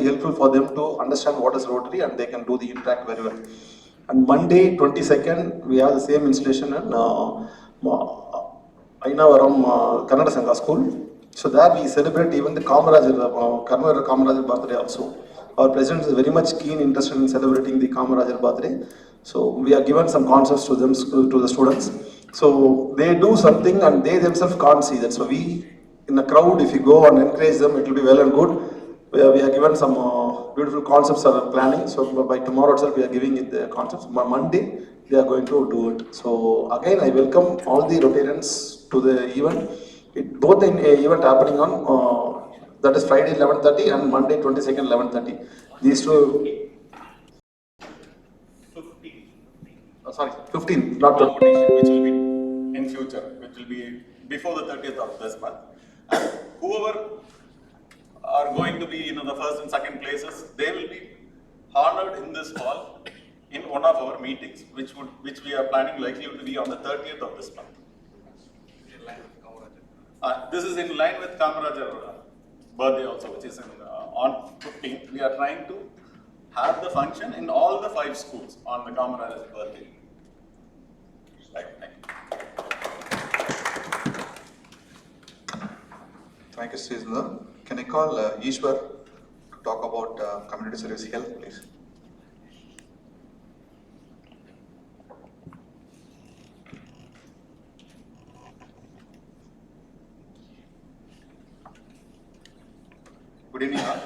very helpful for them to understand what is Rotary and they can do the interact very well. And Monday 22nd, we have the same installation in Ainavaram Kannada Sangha School. So there we celebrate even the Karnavara Kamarajar birthday also. Our president is very much keen interested in celebrating the Kamarajar birthday. So we have given some concepts to them, to the students. So they do something and they themselves can't see that. So we, in a crowd, if you go and encourage them, it will be well and good. We are given some beautiful concepts are planning. So by tomorrow itself, we are giving it the concepts. By Monday, they are going to do it. So again, I welcome all the Rotarians to the event. Both the event happening on that is Friday 11:30 and Monday 22nd 11:30. These two. 15, not 20. Which will be in future, which will be before the 30th of this month. And whoever are going to be the first and second places, they will be honored in this hall in one of our meetings, which we are planning likely to be on the 30th of this month. This is in line with Kamarajar birthday also, which is on 15th. We are trying to have the function in all the 5 schools on the Kamarajar birthday. Right, thank you. Thank you, Sridhar. Can I call Ishwar to talk about community service health, please? Good evening, all.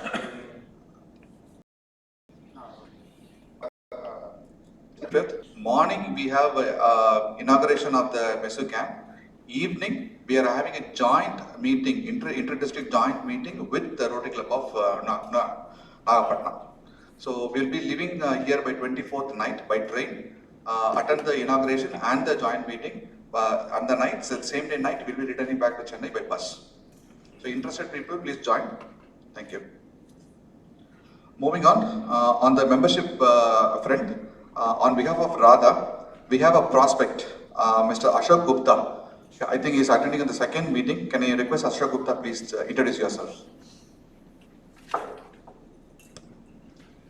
Morning, we have inauguration of the MESU camp. Evening, we are having a joint meeting, inter-district joint meeting with the Rotary Club of Nagapatnam. So we will be leaving here by 24th night by train, attend the inauguration and the joint meeting. On the night, the same day night, we will be returning back to Chennai by bus. So interested people, please join. Thank you. Moving on the membership front, on behalf of Radha, we have a prospect, Mr. Ashok Gupta. I think he is attending in the second meeting. Can I request Ashok Gupta, please introduce yourself?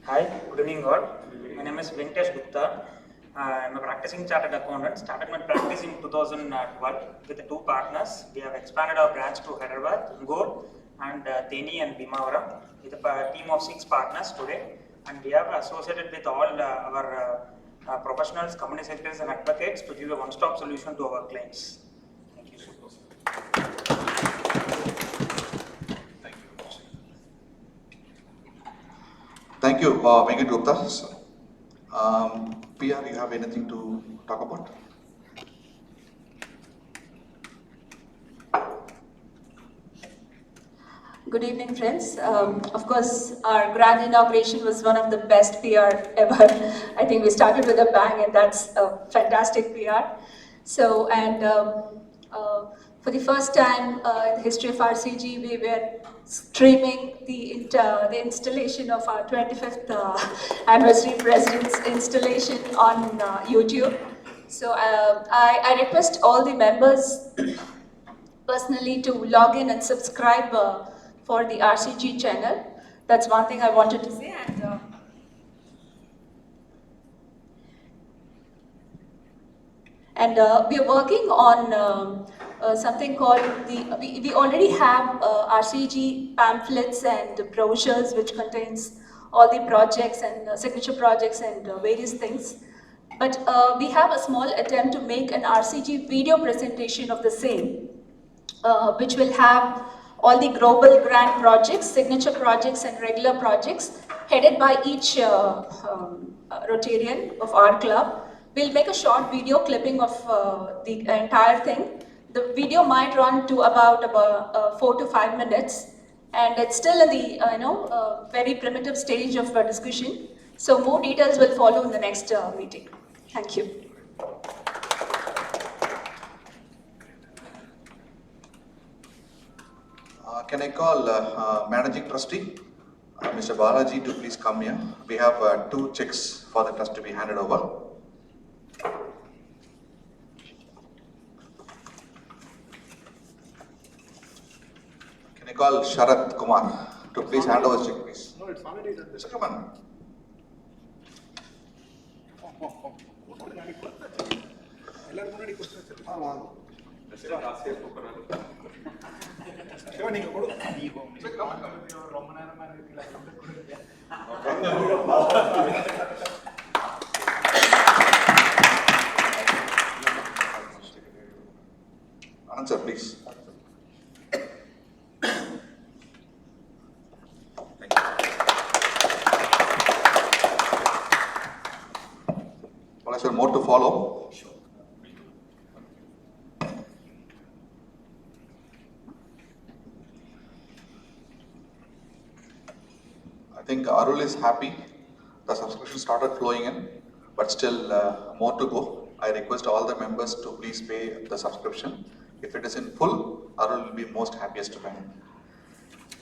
Hi, good evening all. My name is Venkatesh Gupta. I am a practicing chartered accountant. Started my practice in 2012 with the 2 partners. We have expanded our branch to Hyderabad, Ngor, and Theni and Bhimavaram with a team of 6 partners today. And we have associated with all our professionals, company secretaries and advocates to give a one-stop solution to our clients. Thank you so much. Thank you. Thank you, Venkat Gupta. PR, you have anything to talk about? Good evening, friends. Of course, our grand inauguration was one of the best PR ever. I think we started with a bang, and that's a fantastic PR. So, and for the first time in the history of RCG, we were streaming the installation of our 25th anniversary president's installation on YouTube. So I request all the members personally to log in and subscribe for the RCG channel. That's one thing I wanted to say. And we are working on something called we already have RCG pamphlets and brochures which contains all the projects and signature projects and various things. But we have a small attempt to make an RCG video presentation of the same, which will have all the global grant projects, signature projects and regular projects headed by each Rotarian of our club. We'll make a short video clipping of the entire thing. The video might run to about 4 to 5 minutes, and it's still in the very primitive stage of discussion. So more details will follow in the next meeting. Thank you. Can I call Managing Trustee, Mr. Balaji, to please come here? We have 2 checks for the trust to be handed over. Can I call Sharath Kumar to please hand over check, please. No, it's already done. So come on. Anand sir, please. Thank you. Well, sir, more to follow. I think Arul is happy. The subscription started flowing in, but still more to go. I request all the members to please pay the subscription. If it is in full, Arul will be most happiest to pay.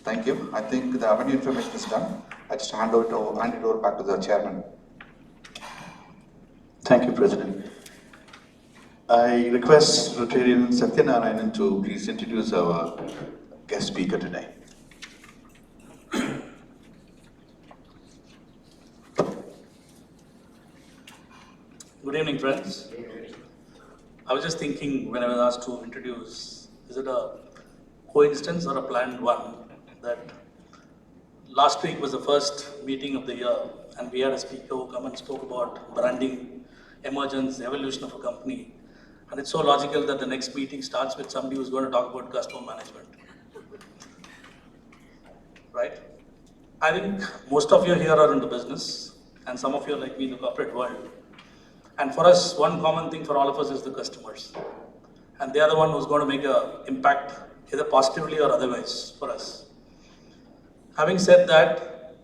Thank you. I think the avenue information is done. I just hand it over back to the chairman. Thank you, President. I request Rotarian Satyanarayanan to please introduce our guest speaker today. Good evening, friends. I was just thinking when I was asked to introduce, is it a coincidence or a planned one that last week was the first meeting of the year and we had a speaker who come and spoke about branding, emergence, evolution of a company. And it's so logical that the next meeting starts with somebody who's going to talk about customer management. Right? I think most of you here are in the business and some of you are like me in the corporate world. And for us, one common thing for all of us is the customers. And they are the one who's going to make an impact either positively or otherwise for us. Having said that,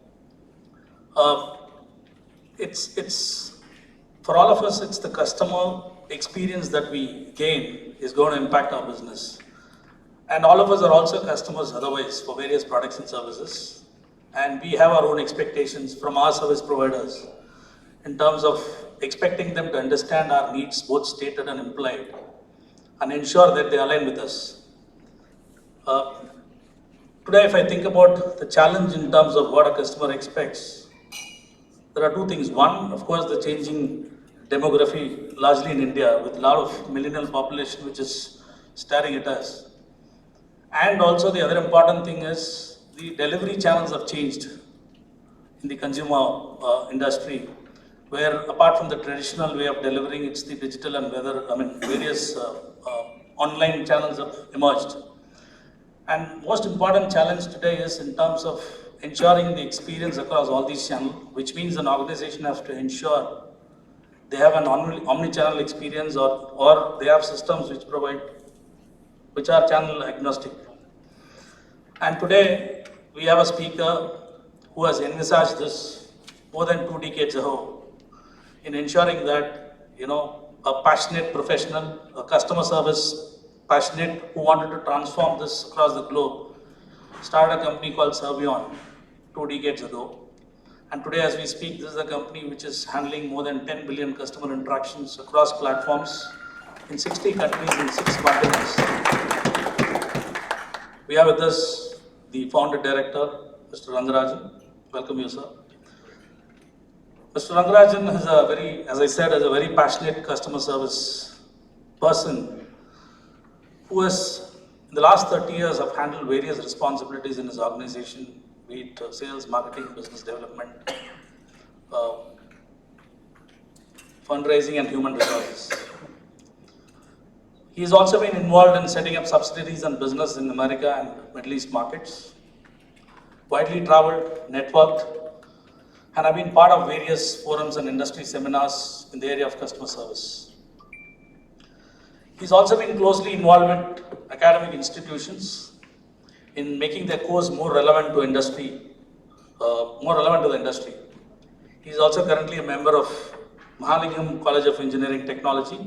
it's for all of us, it's the customer experience that we gain is going to impact our business. And all of us are also customers otherwise for various products and services. And we have our own expectations from our service providers in terms of expecting them to understand our needs, both stated and implied, and ensure that they align with us. Today, if I think about the challenge in terms of what a customer expects, there are two things. One, of course, the changing demography, largely in India, with a lot of millennial population which is staring at us. And also the other important thing is the delivery channels have changed in the consumer industry, where apart from the traditional way of delivering, it's the digital and various online channels have emerged. And most important challenge today is in terms of ensuring the experience across all these channels, which means an organization has to ensure they have an omni-channel experience or they have systems which are channel agnostic. And today we have a speaker who has envisaged this more than 2 decades ago in ensuring that, a passionate professional, a customer service passionate who wanted to transform this across the globe, started a company called Servion 2 decades ago. And today as we speak, this is a company which is handling more than 10 billion customer interactions across platforms in 60 countries in 6 continents. We have with us the founder director, Mr. Rangarajan. Welcome you, sir. Mr. Rangarajan is as I said, is a very passionate customer service person who has, in the last 30 years, have handled various responsibilities in his organization, be it sales, marketing, business development, fundraising and human resources. He has also been involved in setting up subsidiaries and business in America and Middle East markets, widely traveled, networked, and have been part of various forums and industry seminars in the area of customer service. He's also been closely involved with academic institutions in making their course more relevant to industry, to the industry. He's also currently a member of Mahalingam College of Engineering Technology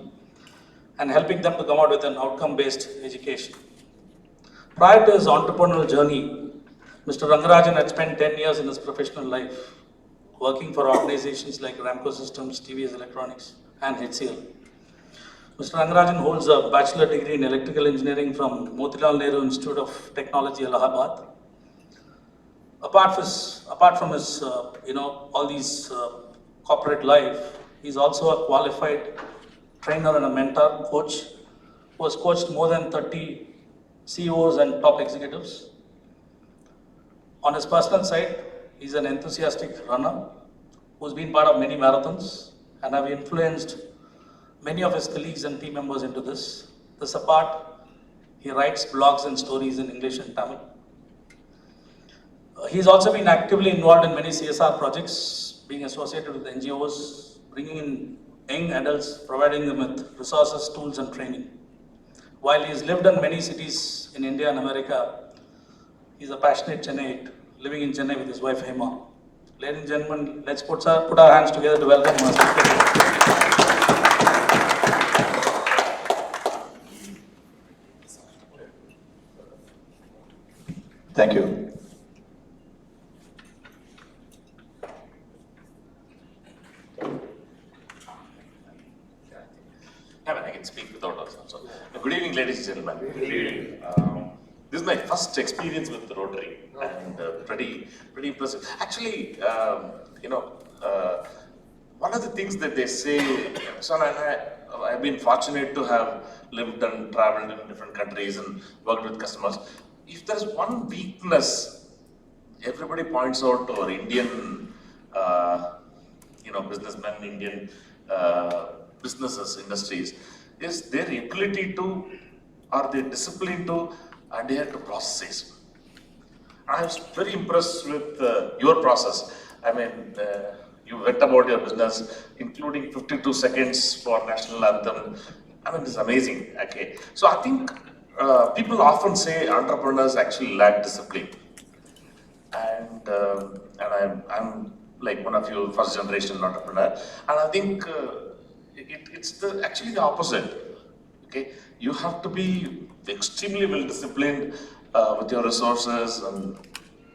and helping them to come out with an outcome-based education. Prior to his entrepreneurial journey, Mr. Rangarajan had spent 10 years in his professional life working for organizations like Ramco Systems, TVS Electronics, and HCL. Mr. Rangarajan holds a bachelor degree in electrical engineering from Motilal Nehru Institute of Technology, Allahabad. apart from his, all these corporate life, he's also a qualified trainer and a mentor, coach, who has coached more than 30 CEOs and top executives. On his personal side, he's an enthusiastic runner who's been part of many marathons and have influenced many of his colleagues and team members into this. This apart, he writes blogs and stories in English and Tamil. He's also been actively involved in many CSR projects, being associated with NGOs, bringing in young adults, providing them with resources, tools and training. While he's lived in many cities in India and America, he's a passionate Chennaiite, living in Chennai with his wife Hema. Ladies and gentlemen, let's put our hands together to welcome Master. Thank you. I can speak without us also. Good evening, ladies and gentlemen. Good evening. This is my first experience with the Rotary, and pretty impressive. Actually, one of the things that they say, son and I've been fortunate to have lived and traveled in different countries and worked with customers. If there's one weakness, everybody points out to our Indian, businessmen, Indian businesses, industries, is their ability to, or their discipline to adhere to processes. I was very impressed with your process. I mean, you went about your business, including 52 seconds for national anthem. I mean, it's amazing. Okay, so I think people often say entrepreneurs actually lack discipline, and I'm like one of you, first generation entrepreneur, and I think it's actually the opposite. Okay, you have to be extremely well disciplined with your resources and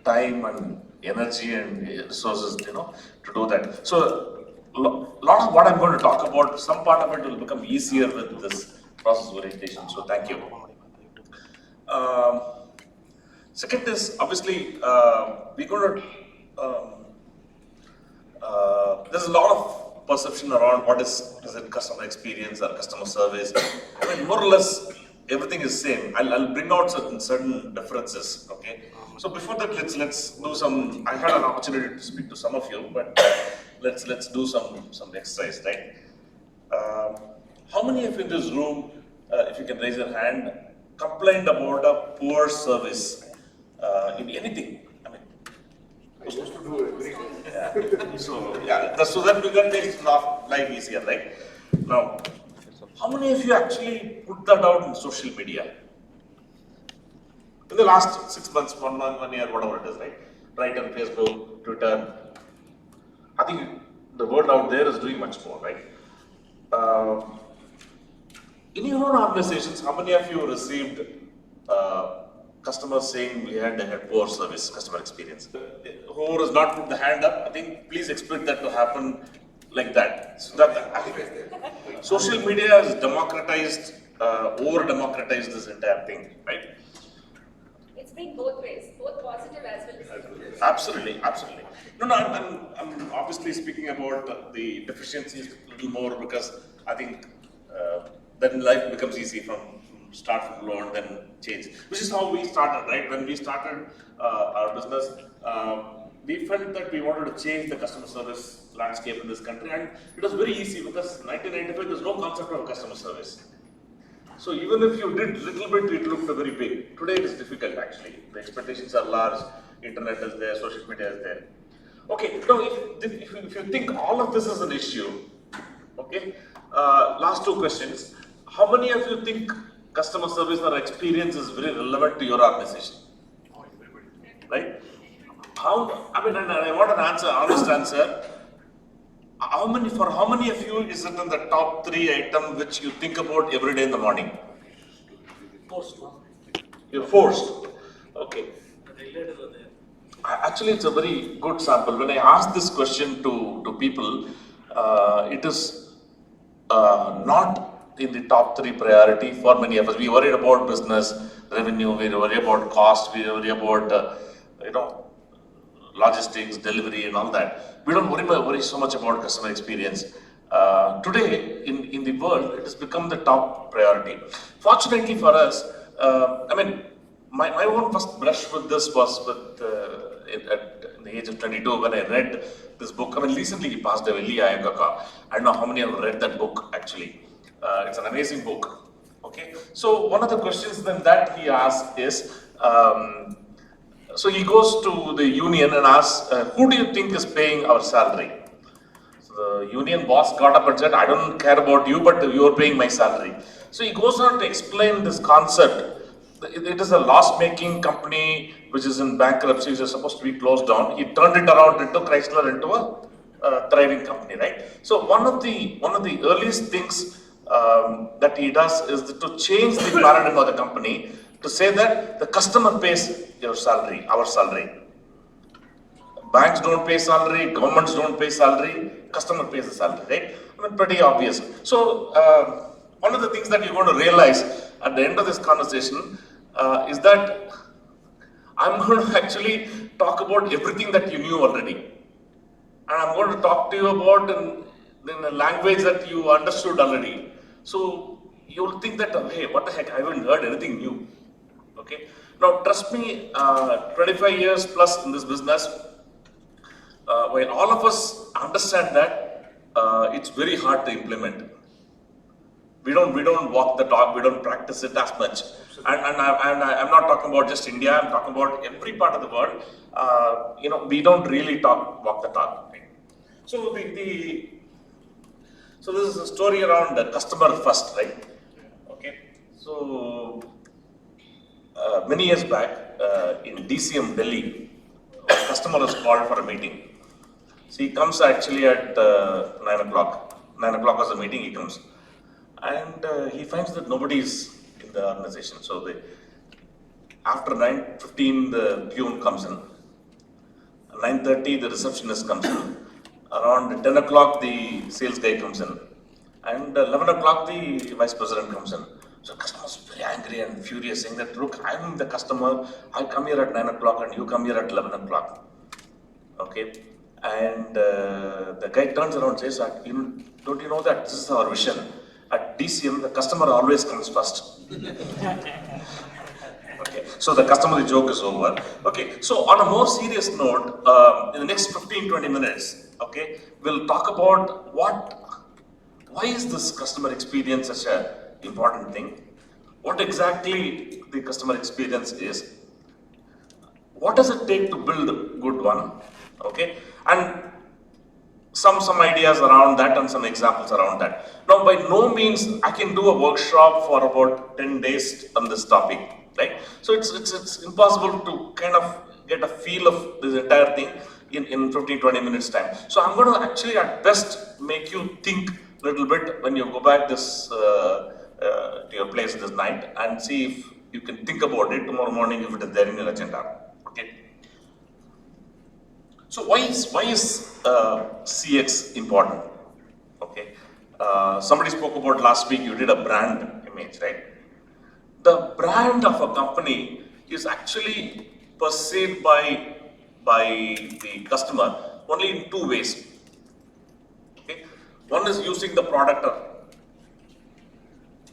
time and energy and resources, to do that. So lot of what I'm going to talk about, some part of it will become easier with this process orientation. So thank you. Second is obviously we're going to. There's a lot of perception around what is it customer experience or customer service. I mean, more or less everything is same. I'll bring out certain differences. Okay. So before that, let's do some. I had an opportunity to speak to some of you, but let's do some exercise, right? How many of you in this room, if you can raise your hand, complained about a poor service in anything? I mean, supposed to do it. Yeah. So that we can make life easier, right? Now, how many of you actually put that out in social media? In the last 6 months, 1 month, 1 year, whatever it is, right? Right on Facebook, Twitter. I think the word out there is doing much more, right? In your own organizations, how many of you received customers saying we had a poor service, customer experience? Whoever has not put the hand up, I think please expect that to happen like that. So that I think social media has democratized, over-democratized this entire thing, right? It's been both ways, both positive as well as negative. Absolutely. No, I'm obviously speaking about the deficiencies a little more because I think then life becomes easy from start from low and then change, which is how we started, right? When we started our business, we felt that we wanted to change the customer service landscape in this country, and it was very easy because 1995 there's no concept of customer service. So even if you did little bit, it looked very big. Today it is difficult actually. The expectations are large. Internet is there, social media is there. Okay, now if you think all of this is an issue, okay, last two questions. How many of you think customer service or experience is very relevant to your organization? Right? And I want an answer, honest answer. For how many of you is it in the top 3 item which you think about every day in the morning? You're forced. Okay. Actually, it's a very good sample. When I ask this question to people, it is not in the top 3 priority for many of us. We worried about business revenue, we worry about cost, we worry about logistics, delivery and all that. We don't worry so much about customer experience. Today, in the world, it has become the top priority. Fortunately for us, my own first brush with this was at the age of 22 when I read this book. Recently he passed away, Lee Iacocca. I don't know how many have read that book actually. It's an amazing book. Okay, so one of the questions then that he asked is, so he goes to the union and asks, who do you think is paying our salary? So the union boss got up and said, I don't care about you, but you are paying my salary. So he goes on to explain this concept. It is a loss-making company which is in bankruptcy, which is supposed to be closed down. He turned it around into Chrysler into a thriving company, right? So one of the earliest things that he does is to change the paradigm of the company to say that the customer pays your salary, our salary. Banks don't pay salary, governments don't pay salary, customer pays the salary, right? Pretty obvious. So one of the things that you're going to realize at the end of this conversation is that I'm going to actually talk about everything that you knew already. And I'm going to talk to you about in a language that you understood already. So you'll think that, hey, what the heck, I haven't heard anything new. Okay. Now, trust me, 25 years plus in this business, while all of us understand that, it's very hard to implement. We don't walk the talk, we don't practice it as much. And I'm not talking about just India, I'm talking about every part of the world. We don't really walk the talk. Right? So so this is a story around the customer first, right? Okay. So many years back in DCM Delhi, a customer was called for a meeting. So he comes actually at 9 o'clock. 9 o'clock was the meeting, he comes. And he finds that nobody is in the organization. So after 9:15, the peon comes in. 9:30, the receptionist comes in. Around 10 o'clock, the sales guy comes in. And 11 o'clock, the vice president comes in. So the customer is very angry and furious, saying that, look, I'm the customer. I come here at 9 o'clock and you come here at 11 o'clock. Okay. And the guy turns around and says, don't you know that this is our vision? At DCM, the customer always comes first. Okay, so the customer joke is over. Okay, so on a more serious note, in the next 15-20 minutes, okay, we'll talk about why is this customer experience such an important thing? What exactly the customer experience is? What does it take to build a good one? Okay, and some ideas around that and some examples around that. Now, by no means I can do a workshop for about 10 days on this topic, right? So it's impossible to kind of get a feel of this entire thing in 15-20 minutes time. So I'm going to actually at best make you think a little bit when you go back to your place this night and see if you can think about it tomorrow morning if it is there in your agenda. Okay. So why is CX important? Okay, somebody spoke about last week. You did a brand image, right? The brand of a company is actually perceived by the customer only in two ways. Okay, one is using the product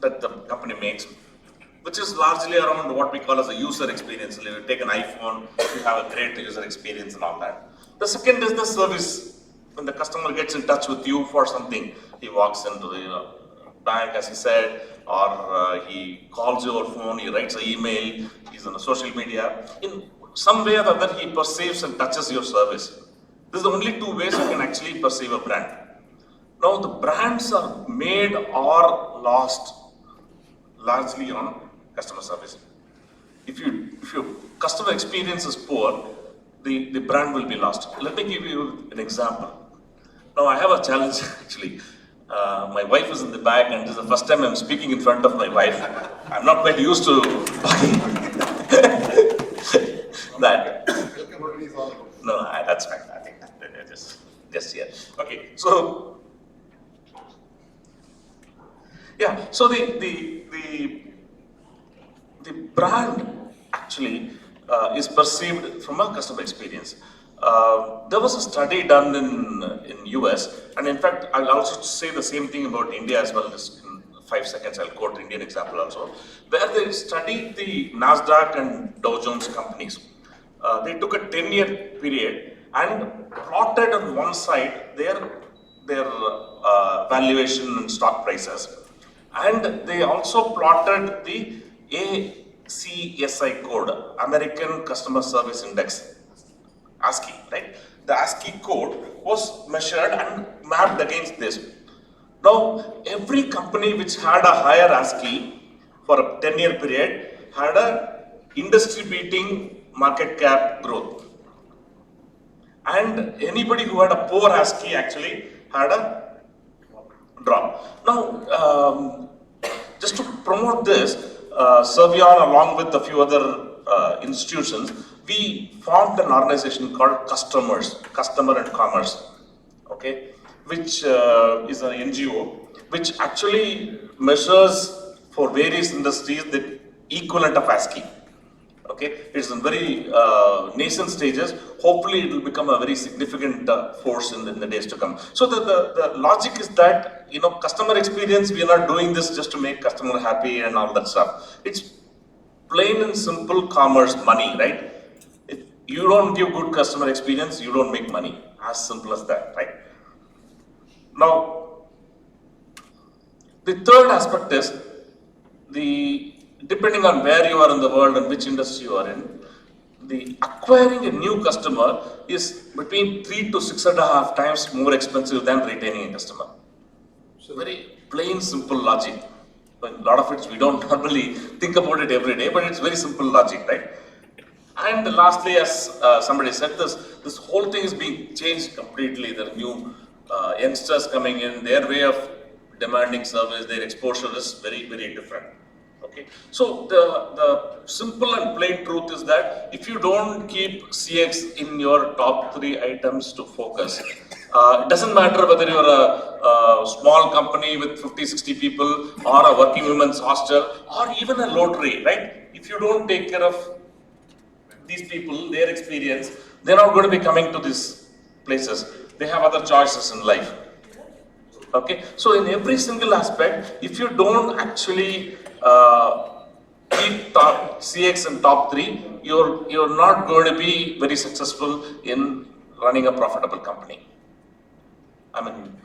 that the company makes, which is largely around what we call as a user experience. You take an iPhone, you have a great user experience and all that. The second is the service. When the customer gets in touch with you for something, he walks into the bank, as he said, or he calls you on phone, he writes an email, he's on the social media. In some way or other, he perceives and touches your service. This is the only two ways you can actually perceive a brand. Now, the brands are made or lost largely on customer service. If your customer experience is poor, the brand will be lost. Let me give you an example. Now I have a challenge actually. My wife is in the back and this is the first time I'm speaking in front of my wife. I'm not quite used to that. No, that's fine. I think just here. Okay, so yeah, so the brand actually is perceived from a customer experience. There was a study done in US, and in fact, I'll also say the same thing about India as well. Just in 5 seconds, I'll quote Indian example also, where they studied the NASDAQ and Dow Jones companies. They took a 10-year period and plotted on one side their valuation and stock prices, and they also plotted the ACSI code, American Customer Service Index. ASCII, right? The ASCII code was measured and mapped against this. Now, every company which had a higher ASCII for a 10-year period had a industry-beating market cap growth. And anybody who had a poor ASCII actually had a drop. Now, just to promote this, Servion along with a few other institutions, we formed an organization called Customer and Commerce, okay, which is an NGO, which actually measures for various industries the equivalent of ASCII. Okay, it's in very nascent stages. Hopefully, it will become a very significant force in the days to come. So the logic is that, you know, customer experience, we are not doing this just to make customer happy and all that stuff. It's plain and simple commerce, money, right? If you don't give good customer experience, you don't make money. As simple as that, right? Now, the third aspect is depending on where you are in the world and which industry you are in, the acquiring a new customer is between 3 to 6.5 times more expensive than retaining a customer. So very plain, simple logic. A lot of it we don't normally think about it every day, but it's very simple logic, right? And lastly, as somebody said, this whole thing is being changed completely. There are new youngsters coming in, their way of demanding service, their exposure is very, very different. Okay, so the simple and plain truth is that if you don't keep CX in your top 3 items to focus, it doesn't matter whether you're a small company with 50-60 people or a working women's hostel or even a lottery, right? If you don't take care of these people, their experience, they're not going to be coming to these places. They have other choices in life. Okay, so in every single aspect, if you don't actually keep top CX in top 3, you're not going to be very successful in running a profitable company. I mean,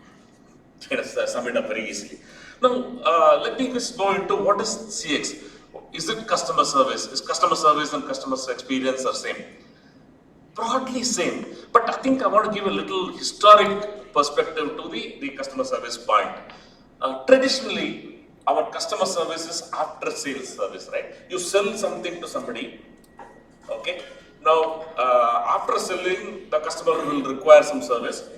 sum it up very easily. Now, let me just go into what is CX. Is it customer service? Is customer service and customer experience are same? Broadly same, but I think I want to give a little historic perspective to the customer service point. Traditionally, our customer service is after sales service, right? You sell something to somebody, okay? Now, after selling, the customer will require some service.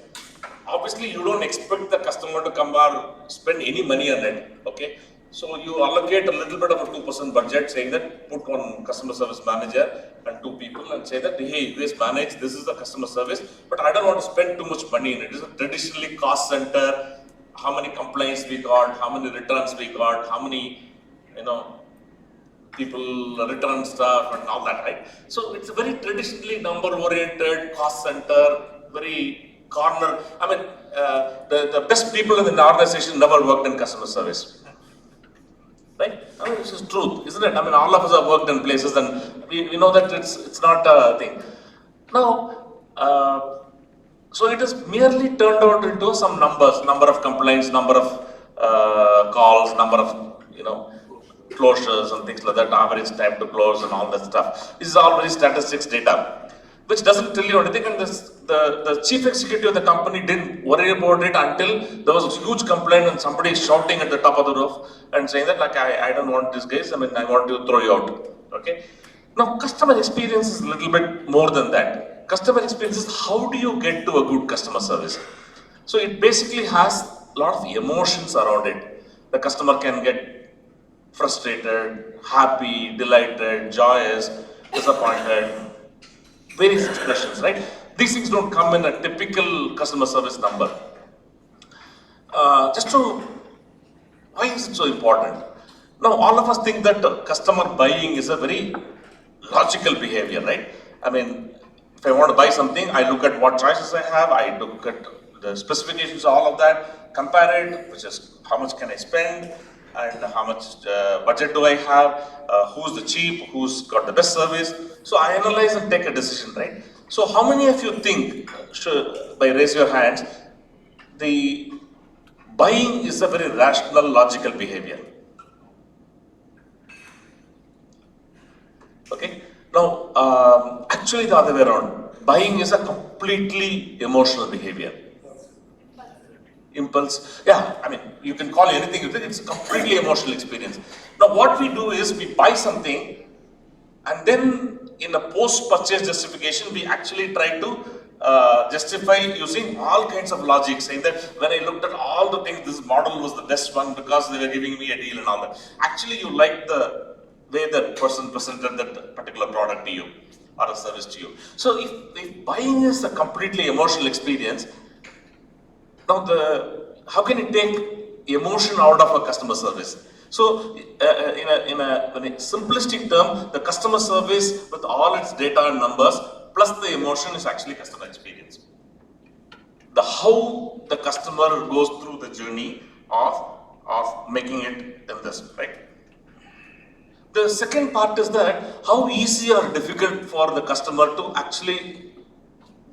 Obviously, you don't expect the customer to come or spend any money on it, okay? So you allocate a little bit of a 2% budget, saying that put one customer service manager and 2 people and say that, hey, you guys manage, this is the customer service, but I don't want to spend too much money in it. It's a traditionally cost center, how many complaints we got, how many returns we got, how many, people return stuff and all that, right? So it's a very traditionally number-oriented cost center, very corner. I mean, the best people in the organization never worked in customer service. Right? I mean, this is truth, isn't it? I mean, all of us have worked in places and we know that it's not a thing. Now, so it has merely turned out into some numbers, number of complaints, number of calls, number of, closures and things like that, average time to close and all that stuff. This is all very statistics data, which doesn't tell you anything, and the chief executive of the company didn't worry about it until there was a huge complaint and somebody is shouting at the top of the roof and saying that, like, I don't want this guys, I mean, I want to throw you out, okay? Now, customer experience is a little bit more than that. Customer experience is how do you get to a good customer service? So it basically has a lot of emotions around it. The customer can get frustrated, happy, delighted, joyous, disappointed, various expressions, right? These things don't come in a typical customer service number. Why is it so important? Now, all of us think that customer buying is a very logical behavior, right? I mean, if I want to buy something, I look at what choices I have, I look at the specifications, all of that, compare it, which is how much can I spend and how much budget do I have, who's the cheap, who's got the best service. So I analyze and take a decision, right? So how many of you think, by raise your hands, the buying is a very rational, logical behavior? Okay. Now, actually the other way around. Buying is a completely emotional behavior. Impulse. Yeah, I mean, you can call anything, it's a completely emotional experience. Now, what we do is we buy something and then in a post-purchase justification, we actually try to justify using all kinds of logic, saying that when I looked at all the things, this model was the best one because they were giving me a deal and all that. Actually, you like the way that person presented that particular product to you or a service to you. So if buying is a completely emotional experience, now how can you take emotion out of a customer service? So in a simplistic term, the customer service with all its data and numbers plus the emotion is actually customer experience. The how the customer goes through the journey of making it in this, right? The second part is that how easy or difficult for the customer to actually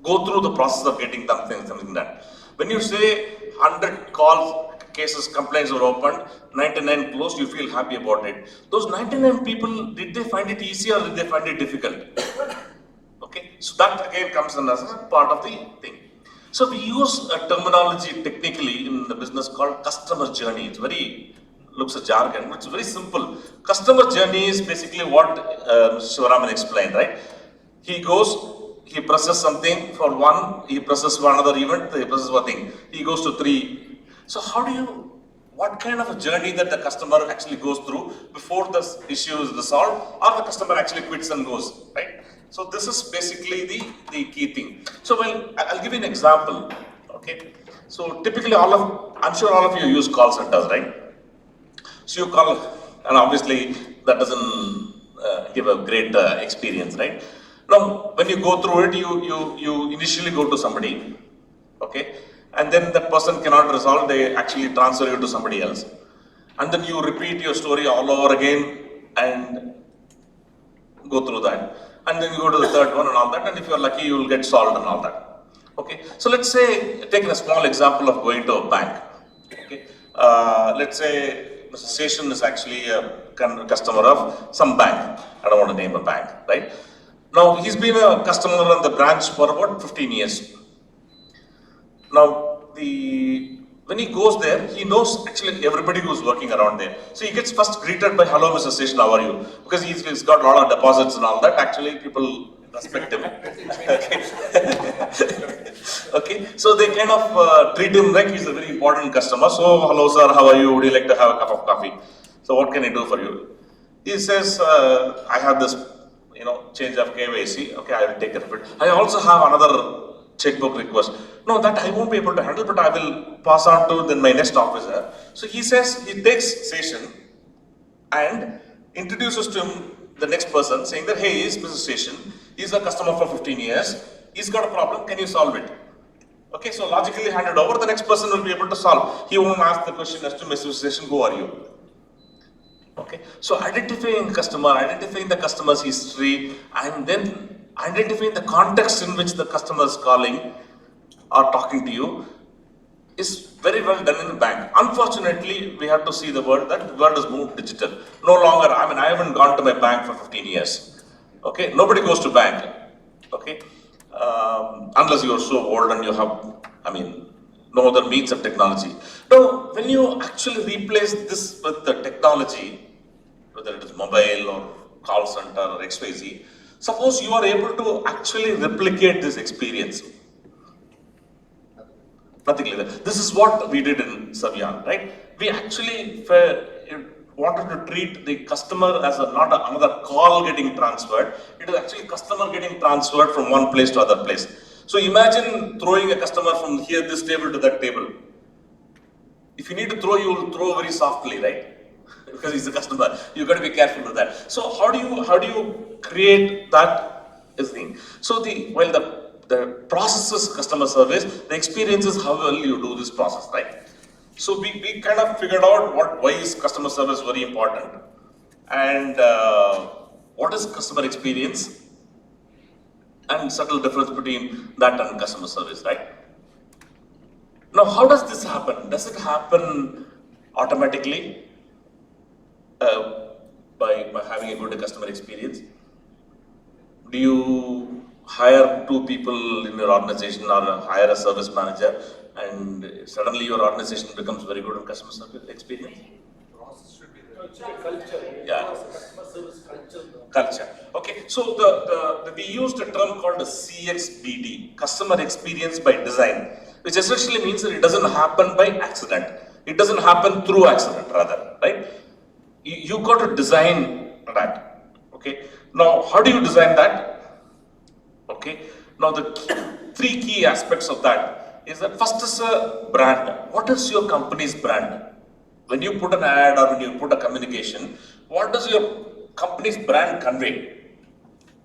go through the process of getting something done. When you say 100 calls, cases, complaints were opened, 99 closed, you feel happy about it. Those 99 people, did they find it easy or did they find it difficult? Okay, so that again comes in as a part of the thing. So we use a terminology technically in the business called customer journey. It's looks a jargon, but it's very simple. Customer journey is basically what Shivaraman explained, right? He goes, he presses something for one, he presses for another event, he presses one thing. He goes to 3. So what kind of a journey that the customer actually goes through before the issue is resolved or the customer actually quits and goes, right? So this is basically the key thing. So I'll give you an example, okay? So typically I'm sure all of you use call centers, right? So you call, and obviously that doesn't give a great experience, right? Now, when you go through it, you initially go to somebody, okay? And then that person cannot resolve, they actually transfer you to somebody else. And then you repeat your story all over again and go through that. And then you go to the third one and all that, and if you're lucky, you will get solved and all that. Okay, so let's say, taking a small example of going to a bank. Okay, let's say Mr. Seshan is actually a customer of some bank. I don't want to name a bank, right? Now, he's been a customer on the branch for about 15 years. Now, when he goes there, he knows actually everybody who's working around there. So he gets first greeted by, "Hello, Mr. Seshan, how are you?" Because he's got a lot of deposits and all that. Actually, people respect him. Okay, so they kind of treat him like he's a very important customer. So, "Hello, sir, how are you? Would you like to have a cup of coffee? So, what can I do for you?" He says, "I have this, change of KYC. Okay, I will take care of it. I also have another checkbook request. No, that I won't be able to handle, but I will pass on to then my next officer." So he says, he takes Seshan and introduces to him the next person, saying that, "Hey, he's Mr. Seshan. He's a customer for 15 years. He's got a problem. Can you solve it?" Okay, so logically handed over, the next person will be able to solve. He won't ask the question as to, "Mr. Seshan, who are you?" Okay, so identifying the customer's history, and then identifying the context in which the customer is calling or talking to you is very well done in the bank. Unfortunately, we have to see the world has moved digital. No longer, I haven't gone to my bank for 15 years. Okay, nobody goes to bank. Okay, unless you are so old and you have, no other means of technology. Now, when you actually replace this with the technology, whether it is mobile or call center or XYZ, suppose you are able to actually replicate this experience. Nothing like that. This is what we did in Saviyaan, right? We actually wanted to treat the customer as not another call getting transferred. It is actually customer getting transferred from one place to other place. So imagine throwing a customer from here, this table to that table. If you need to throw, you will throw very softly, right? Because he's a customer. You've got to be careful with that. So how do you create that is the thing. So while the process is customer service, the experience is how well you do this process, right? So we kind of figured out why is customer service very important, and what is customer experience, and subtle difference between that and customer service, right? Now, how does this happen? Does it happen automatically by having a good customer experience? Do you hire 2 people in your organization or hire a service manager and suddenly your organization becomes very good in customer service experience? Yeah. Culture. Okay, so we used a term called the CXBD, customer experience by design, which essentially means that it doesn't happen by accident. It doesn't happen through accident, rather, right? You got to design that. Okay. Now, how do you design that? Okay. Now, the 3 key aspects of that is that first is a brand. What is your company's brand? When you put an ad or when you put a communication, what does your company's brand convey?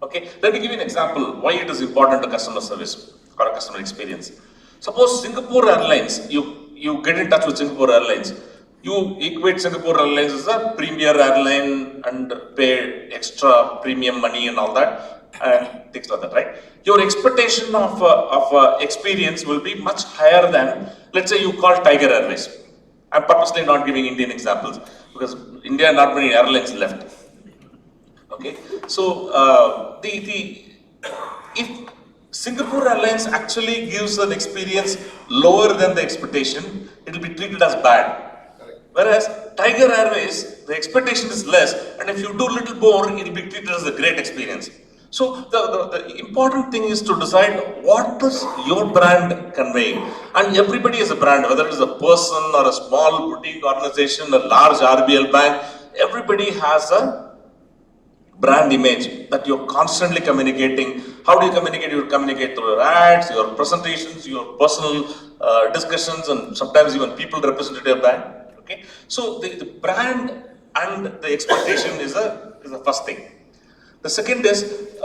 Okay, let me give you an example why it is important to customer service or customer experience. Suppose Singapore Airlines, you get in touch with Singapore Airlines, you equate Singapore Airlines as a premier airline and pay extra premium money and all that and things like that, right? Your expectation of experience will be much higher than, let's say you call Tiger Airways. I'm purposely not giving Indian examples because India not many airlines left. Okay, so if Singapore Airlines actually gives an experience lower than the expectation, it will be treated as bad. Whereas Tiger Airways, the expectation is less, and if you do little more, it will be treated as a great experience. So the important thing is to decide what does your brand convey, and everybody is a brand, whether it is a person or a small boutique organization, a large RBL bank, everybody has a brand image that you're constantly communicating. How do you communicate? You communicate through your ads, your presentations, your personal discussions, and sometimes even people represented your brand. Okay, so the brand and the expectation is the first thing. The second is,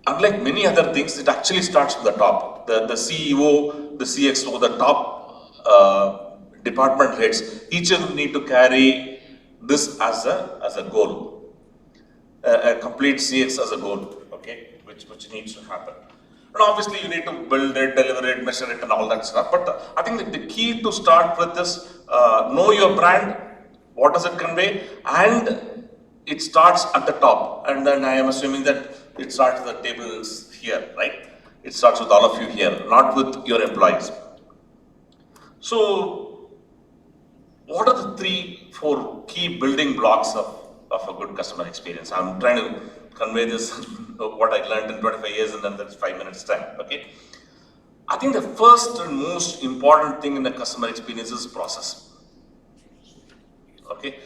unlike many other things, it actually starts from the top. The CEO, the CXO, the top department heads, each of them need to carry this as a goal, a complete CX as a goal, okay, which needs to happen. And obviously you need to build it, deliver it, measure it and all that stuff. But I think that the key to start with is know your brand, what does it convey, and it starts at the top. And then I am assuming that it starts at the tables here, right? It starts with all of you here, not with your employees. So what are the 3-4 key building blocks of a good customer experience? I'm trying to convey this, what I learned in 25 years and then that's 5 minutes time, okay? I think the first and most important thing in the customer experience is process, okay?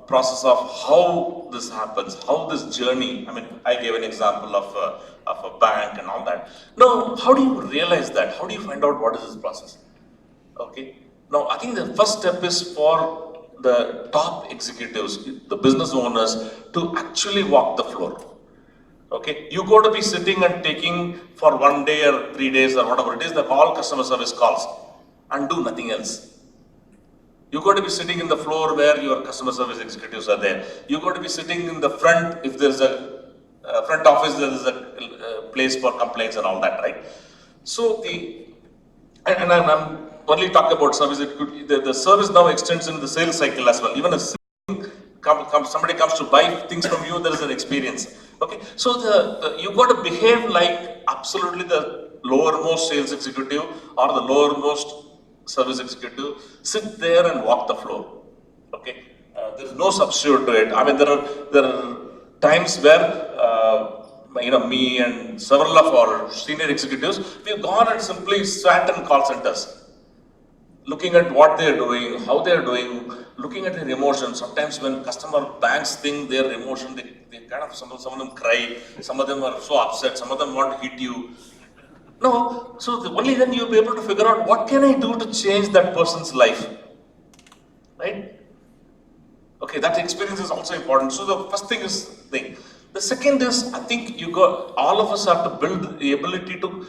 Process of how this happens, how this journey, I mean, I gave an example of a bank and all that. Now, how do you realize that? How do you find out what is this process? Okay, now I think the first step is for the top executives, the business owners, to actually walk the floor. Okay, you got to be sitting and taking for 1 day or 3 days or whatever it is, the all customer service calls and do nothing else. You got to be sitting in the floor where your customer service executives are there. You got to be sitting in the front if there's a front office, there is a place for complaints and all that, right? So and I'm only talking about service. The service now extends in the sales cycle as well. Even if somebody comes to buy things from you, there is an experience. Okay, so you got to behave like absolutely the lowermost sales executive or the lowermost service executive. Sit there and walk the floor. Okay, there is no substitute to it. I mean, there are times where me and several of our senior executives, we've gone and simply sat in call centers, looking at what they're doing, how they're doing, looking at their emotions. Sometimes when customer banks think their emotion, they kind of, some of them cry, some of them are so upset, some of them want to hit you. No, so only then you'll be able to figure out what can I do to change that person's life, right? Okay, that experience is also important. So the first thing is The second is, I think all of us have to build the ability to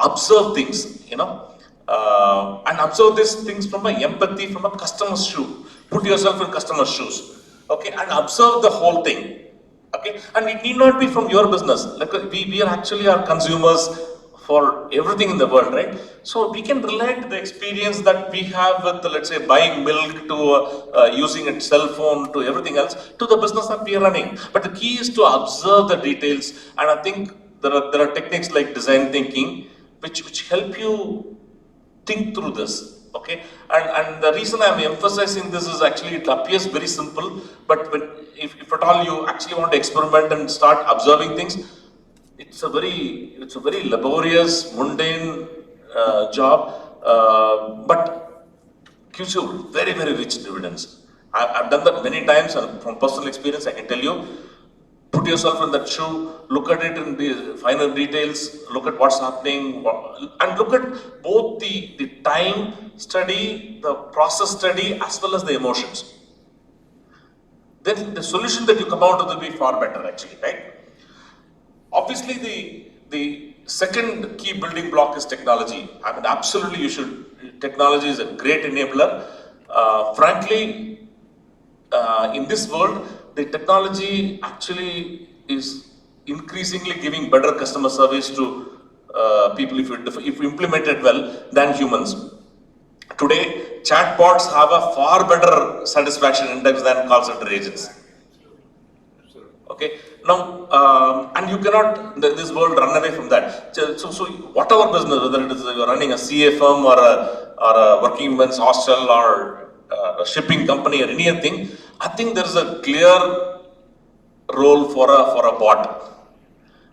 observe things, and observe these things from an empathy, from a customer's shoe. Put yourself in customer's shoes, okay, and observe the whole thing, okay. And it need not be from your business. Like we are actually our consumers for everything in the world, right? So we can relate the experience that we have with, let's say, buying milk to using a cell phone to everything else to the business that we are running. But the key is to observe the details, and I think there are techniques like design thinking which help you think through this, okay? And the reason I'm emphasizing this is actually it appears very simple, but if at all you actually want to experiment and start observing things, it's a very laborious, mundane job, but gives you very, very rich dividends. I've done that many times, and from personal experience, I can tell you, put yourself in that shoe, look at it in the finer details, look at what's happening, and look at both the time study, the process study, as well as the emotions. Then the solution that you come out with will be far better, actually, right? Obviously, the second key building block is technology. I mean, absolutely, technology is a great enabler. Frankly, in this world, the technology actually is increasingly giving better customer service to people if you implement it well than humans. Today, chatbots have a far better satisfaction index than call center agents. Okay. Now, and you cannot this world run away from that. So whatever business, whether it is you're running a CA firm or a working women's hostel or a shipping company or anything, I think there is a clear role for a bot.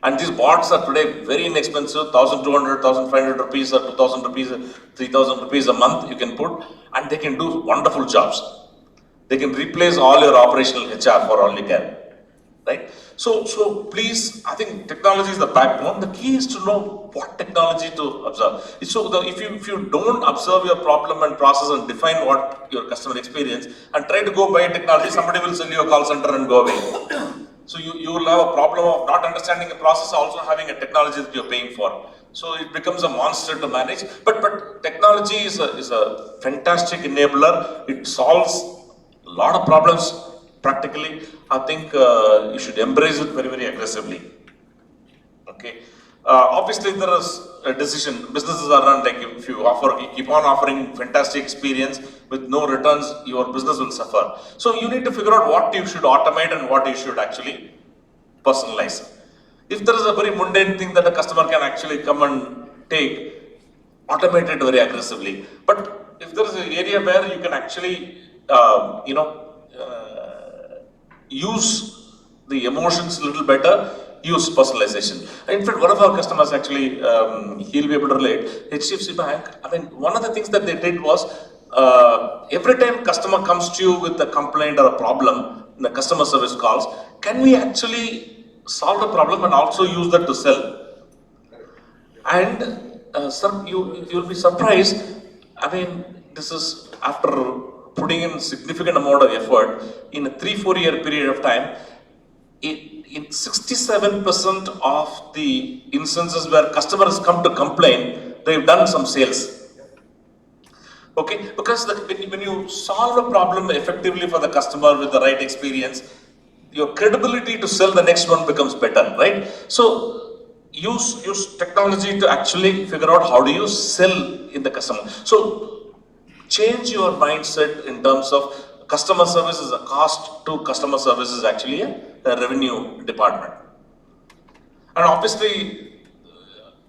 And these bots are today very inexpensive, 1,200, 1,500 rupees or 2,000 rupees, 3,000 rupees a month you can put, and they can do wonderful jobs. They can replace all your operational HR for all you can, right? So please, I think technology is the backbone. The key is to know what technology to observe. So if you don't observe your problem and process and define what your customer experience and try to go buy technology, somebody will sell you a call center and go away. So you will have a problem of not understanding the process, also having a technology that you're paying for. So it becomes a monster to manage. But technology is a fantastic enabler. It solves a lot of problems practically. I think you should embrace it very, very aggressively. Okay. Obviously, there is a decision. Businesses are run like if you keep on offering fantastic experience with no returns, your business will suffer. So you need to figure out what you should automate and what you should actually personalize. If there is a very mundane thing that a customer can actually come and take, automate it very aggressively. But if there is an area where you can actually, use the emotions a little better, use personalization. In fact, one of our customers actually, he'll be able to relate, HDFC Bank, I mean, one of the things that they did was, every time customer comes to you with a complaint or a problem, the customer service calls, can we actually solve the problem and also use that to sell? And you'll be surprised, I mean, this is after putting in significant amount of effort in a 3-4 year period of time. In 67% of the instances where customers come to complain, they've done some sales. Okay, because when you solve a problem effectively for the customer with the right experience, your credibility to sell the next one becomes better, right? So use technology to actually figure out how do you sell in the customer. So change your mindset in terms of customer service is a cost to customer service is actually a revenue department. And obviously,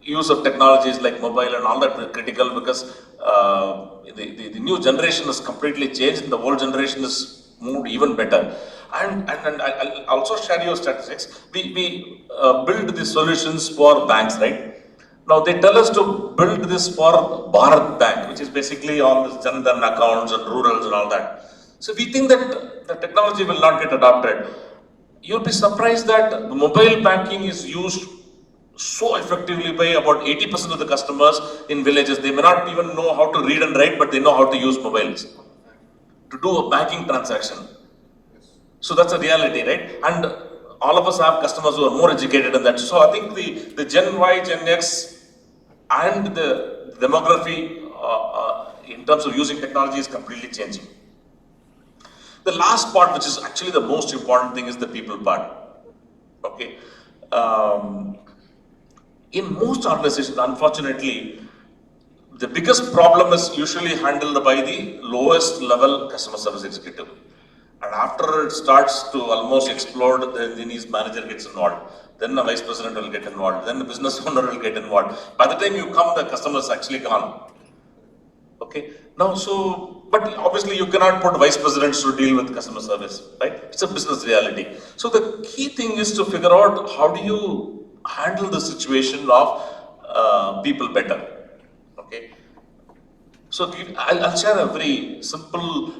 use of technologies like mobile and all that are critical because the new generation has completely changed and the old generation is moved even better. And I'll also share your statistics. We build the solutions for banks, right? Now they tell us to build this for Bharat Bank, which is basically all the Jan Dhan accounts and rurals and all that. So we think that the technology will not get adopted. You'll be surprised that mobile banking is used so effectively by about 80% of the customers in villages. They may not even know how to read and write, but they know how to use mobiles to do a banking transaction. So that's a reality, right? And all of us have customers who are more educated than that. So I think the Gen Y, Gen X and the demography in terms of using technology is completely changing. The last part, which is actually the most important thing, is the people part. Okay. In most organizations, unfortunately, the biggest problem is usually handled by the lowest level customer service executive. And after it starts to almost explode, then his manager gets involved. Then the vice president will get involved. Then the business owner will get involved. By the time you come, the customer is actually gone. Okay. Now, but obviously you cannot put vice presidents to deal with customer service, right? It's a business reality. So the key thing is to figure out how do you handle the situation of people better. Okay. So I'll share a very simple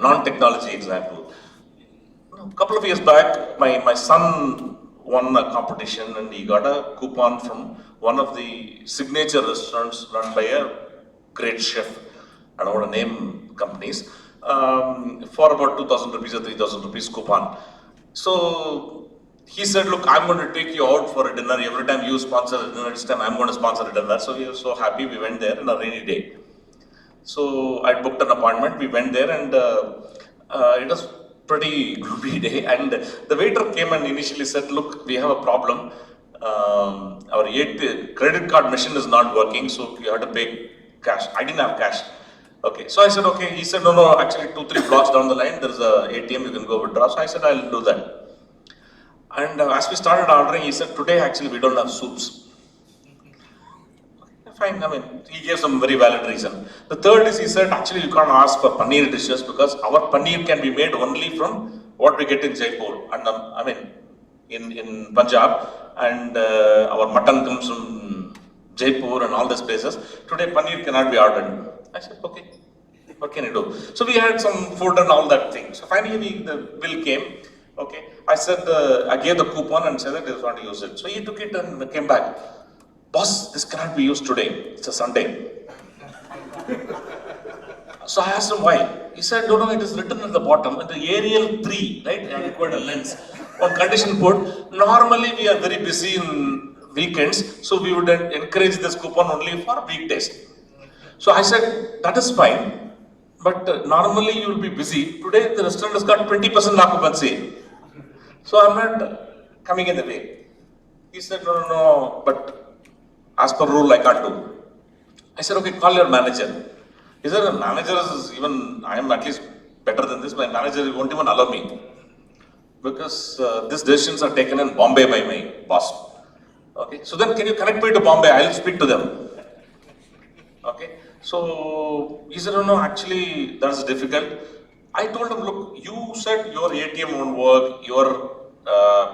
non-technology example. A couple of years back, my son won a competition and he got a coupon from one of the signature restaurants run by a great chef. I don't want to name companies, for about 2,000 rupees or 3,000 rupees coupon. So he said, look, I'm going to take you out for a dinner. Every time you sponsor a dinner, this time I'm going to sponsor a dinner. So we were so happy. We went there on a rainy day. So I booked an appointment. We went there and it was pretty gloomy day. And the waiter came and initially said, look, we have a problem. Our credit card machine is not working. So you have to pay cash. I didn't have cash. Okay, so I said, okay. He said, no, actually 2-3 blocks down the line, there's a ATM, you can go withdraw. So I said, I'll do that. And as we started ordering, he said, today actually we don't have soups. Fine, I mean, he gave some very valid reason. The third is, he said, actually you can't ask for paneer dishes because our paneer can be made only from what we get in Jaipur. And in Punjab, and our mutton comes from Jaipur and all these places. Today paneer cannot be ordered. I said, okay, what can you do? So we had some food and all that thing. So finally the bill came. Okay, I said, I gave the coupon and said that I just want to use it. So he took it and came back. Boss, this cannot be used today. It's a Sunday. So I asked him why. He said, no, it is written at the bottom, at the Arial 3, right? I required a lens. On condition put, normally we are very busy in weekends, so we would encourage this coupon only for weekdays. So I said, that is fine, but normally you will be busy. Today the restaurant has got 20% occupancy. So I'm not coming in the way. He said, no, but as per rule I can't do. I said, okay, call your manager. He said, the manager is even, I am at least better than this, my manager won't even allow me. Because these decisions are taken in Bombay by my boss. Okay, so then can you connect me to Bombay? I'll speak to them. Okay, so he said, no, actually that's difficult. I told him, look, you said your ATM won't work, your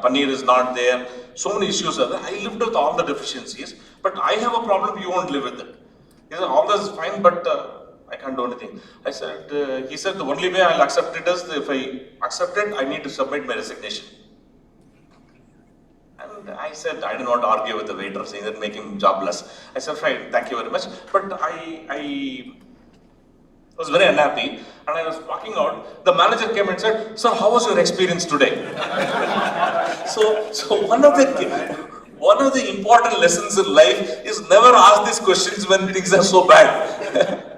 paneer is not there, so many issues are there. I lived with all the deficiencies, but I have a problem, you won't live with it. He said, all this is fine, but I can't do anything. I said, he said, the only way I'll accept it is if I accept it, I need to submit my resignation. And I said, I didn't want to argue with the waiter saying that make him jobless. I said, fine, thank you very much. But I was very unhappy and I was walking out. The manager came and said, sir, how was your experience today? So one of the important lessons in life is never ask these questions when things are so bad.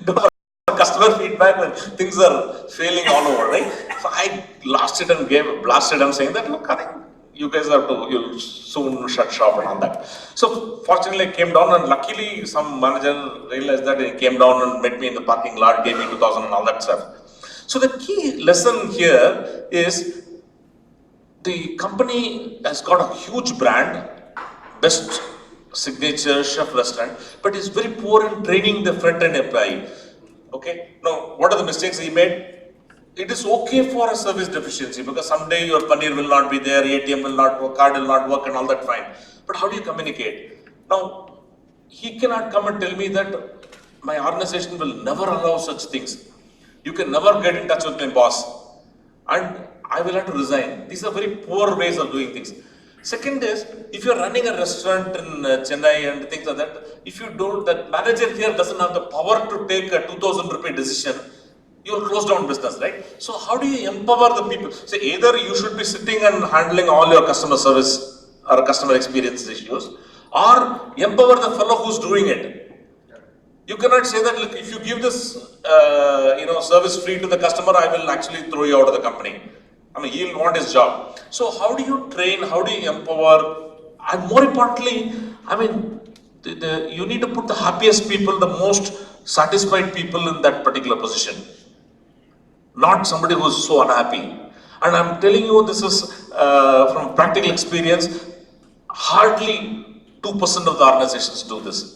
Don't customer feedback when things are failing all over, right? So I lost it and blasted and saying that, look, I think you guys you'll soon shut shop and all that. So fortunately I came down and luckily some manager realized that he came down and met me in the parking lot, gave me 2,000 and all that stuff. So the key lesson here is the company has got a huge brand, best signature chef restaurant, but is very poor in training the front-end employee. Okay, now what are the mistakes he made? It is okay for a service deficiency because someday your paneer will not be there, ATM will not work, card will not work and all that fine. But how do you communicate? Now, he cannot come and tell me that my organization will never allow such things. You can never get in touch with my boss and I will have to resign. These are very poor ways of doing things. Second is, if you're running a restaurant in Chennai and things like that, if you don't, that manager here doesn't have the power to take a 2,000 rupee decision, you will close down business, right? So how do you empower the people? Say either you should be sitting and handling all your customer service or customer experience issues, or empower the fellow who's doing it. You cannot say that, look, if you give this, service free to the customer, I will actually throw you out of the company. I mean, he'll want his job. So how do you train? How do you empower? And more importantly, I mean, you need to put the happiest people, the most satisfied people in that particular position. Not somebody who's so unhappy. And I'm telling you, this is from practical experience, hardly 2% of the organizations do this.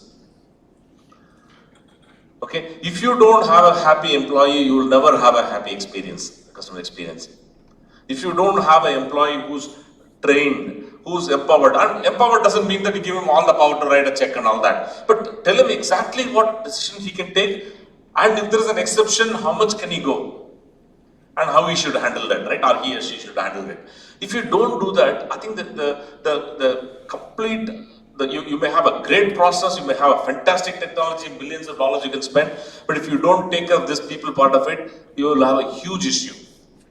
Okay, if you don't have a happy employee, you will never have a happy experience, customer experience. If you don't have an employee who's trained, who's empowered, and empowered doesn't mean that you give him all the power to write a check and all that, but tell him exactly what decision he can take, and if there is an exception, how much can he go, and how he should handle that, right? Or he or she should handle it. If you don't do that, I think that the complete, you may have a great process, you may have a fantastic technology, millions of dollars you can spend, but if you don't take care of this people part of it, you will have a huge issue.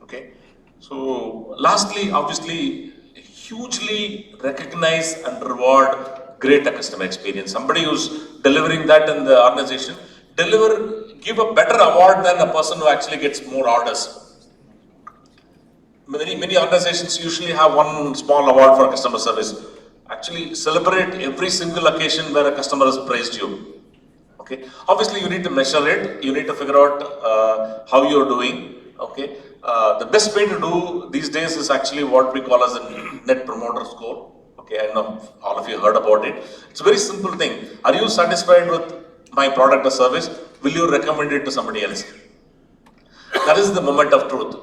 Okay. So lastly, obviously, hugely recognize and reward great customer experience. Somebody who's delivering that in the organization, give a better award than a person who actually gets more orders. Many organizations usually have one small award for customer service. Actually celebrate every single occasion where a customer has praised you. Okay. Obviously you need to measure it. You need to figure out how you're doing. Okay. The best way to do these days is actually what we call as a net promoter score. Okay. I know all of you heard about it. It's a very simple thing. Are you satisfied with my product or service? Will you recommend it to somebody else? That is the moment of truth.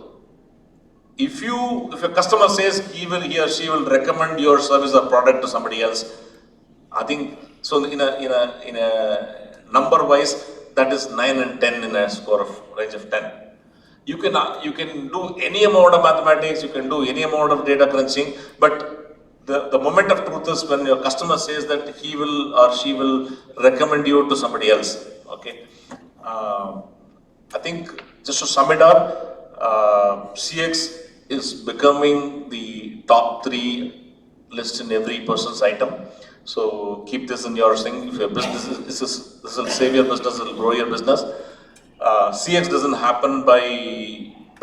If a customer says he or she will recommend your service or product to somebody else, I think so. In a number wise, that is 9 and 10 in a score of range of 10. You can do any amount of mathematics, you can do any amount of data crunching, but the moment of truth is when your customer says that he will or she will recommend you to somebody else. Okay. I think just to sum it up, CX is becoming the top 3 list in every person's item. So keep this in your thing. If your business this will save your business, it will grow your business. CX doesn't happen by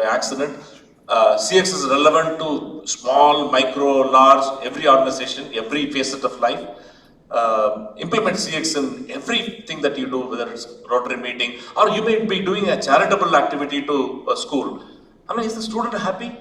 accident. CX is relevant to small, micro, large, every organization, every facet of life. Implement CX in everything that you do, whether it's Rotary meeting, or you may be doing a charitable activity to a school. I mean, is the student happy?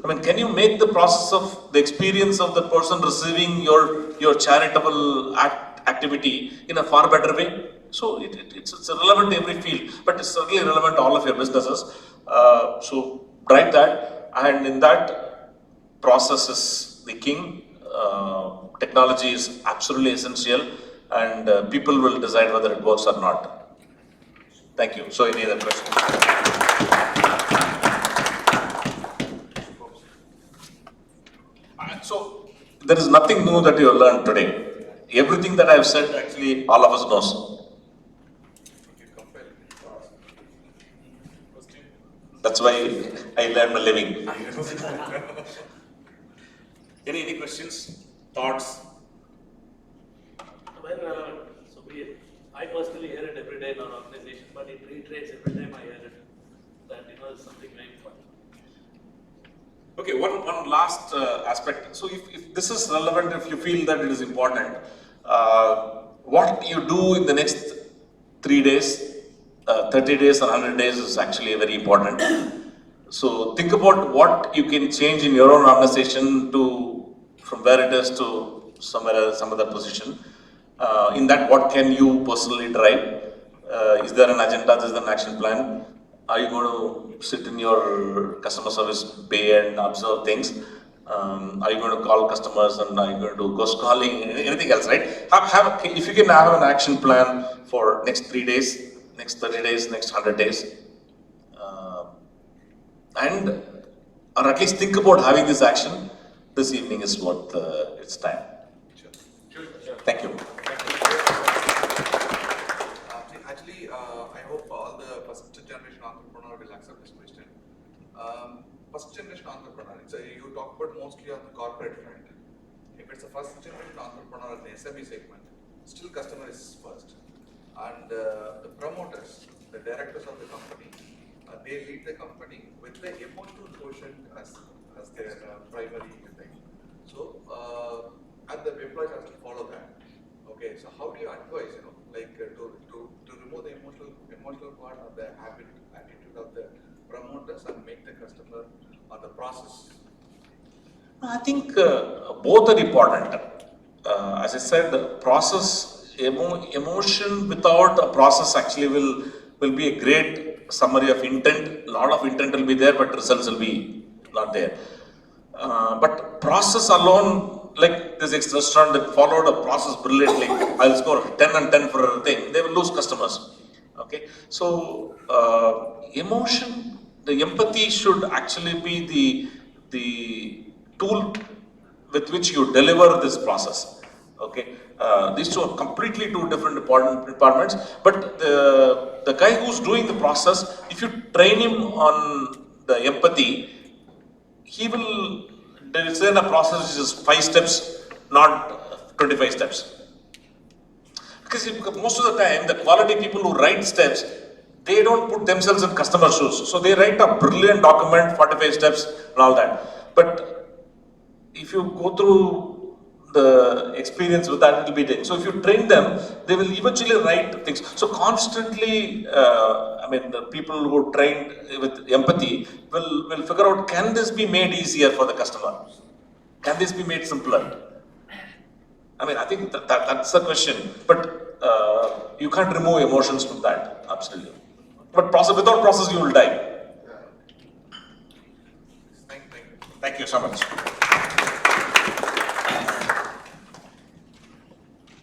I mean, can you make the process of the experience of the person receiving your charitable activity in a far better way? So it's relevant to every field, but it's certainly relevant to all of your businesses. So drive that, and in that, process is the king. Technology is absolutely essential, and people will decide whether it works or not. Thank you. So any other questions? So there is nothing new that you have learned today. Everything that I have said, actually, all of us knows. That's why I learned a living. Any questions, thoughts? Very relevant. So I personally hear it every day in our organization, but it reiterates every time I hear it that it's something very important. Okay, one last aspect. So if this is relevant, if you feel that it is important, what you do in the next 3 days, 30 days or 100 days is actually very important. So think about what you can change in your own organization from where it is to some other position. In that, what can you personally drive? Is there an agenda? Is there an action plan? Are you going to sit in your customer service bay and observe things? Are you going to call customers, and are you going to do ghost calling? Anything else, right? If you can have an action plan for next 3 days, next 30 days, next 100 days, or at least think about having this action, this evening is worth its time. Sure. Thank you. Actually, I mostly on the corporate front. If it's a first generation entrepreneur in the SME segment, still customer is first. And the promoters, the directors of the company, they lead the company with the emotional quotient as their primary thing. So, and the employees have to follow that. Okay, so how do you advise, like to remove the emotional part of the habit, attitude of the promoters and make the customer or the process? I think both are important. As I said, process, emotion without a process actually will be a great summary of intent. A lot of intent will be there, but results will be not there. But process alone, like this restaurant that followed a process brilliantly, I'll score 10 and 10 for a thing, they will lose customers. Okay, so emotion, the empathy should actually be the tool with which you deliver this process. Okay, these two are completely two different departments. But the guy who's doing the process, if you train him on the empathy, he will design a process which is 5 steps, not 25 steps. Because most of the time, the quality people who write steps, they don't put themselves in customer shoes. So they write a brilliant document, 45 steps and all that. But if you go through the experience with that, it will be there. So if you train them, they will eventually write things. So constantly, the people who are trained with empathy will figure out, can this be made easier for the customer? Can this be made simpler? I think that's the question. But you can't remove emotions from that, absolutely. But without process, you will die. Thank you so much.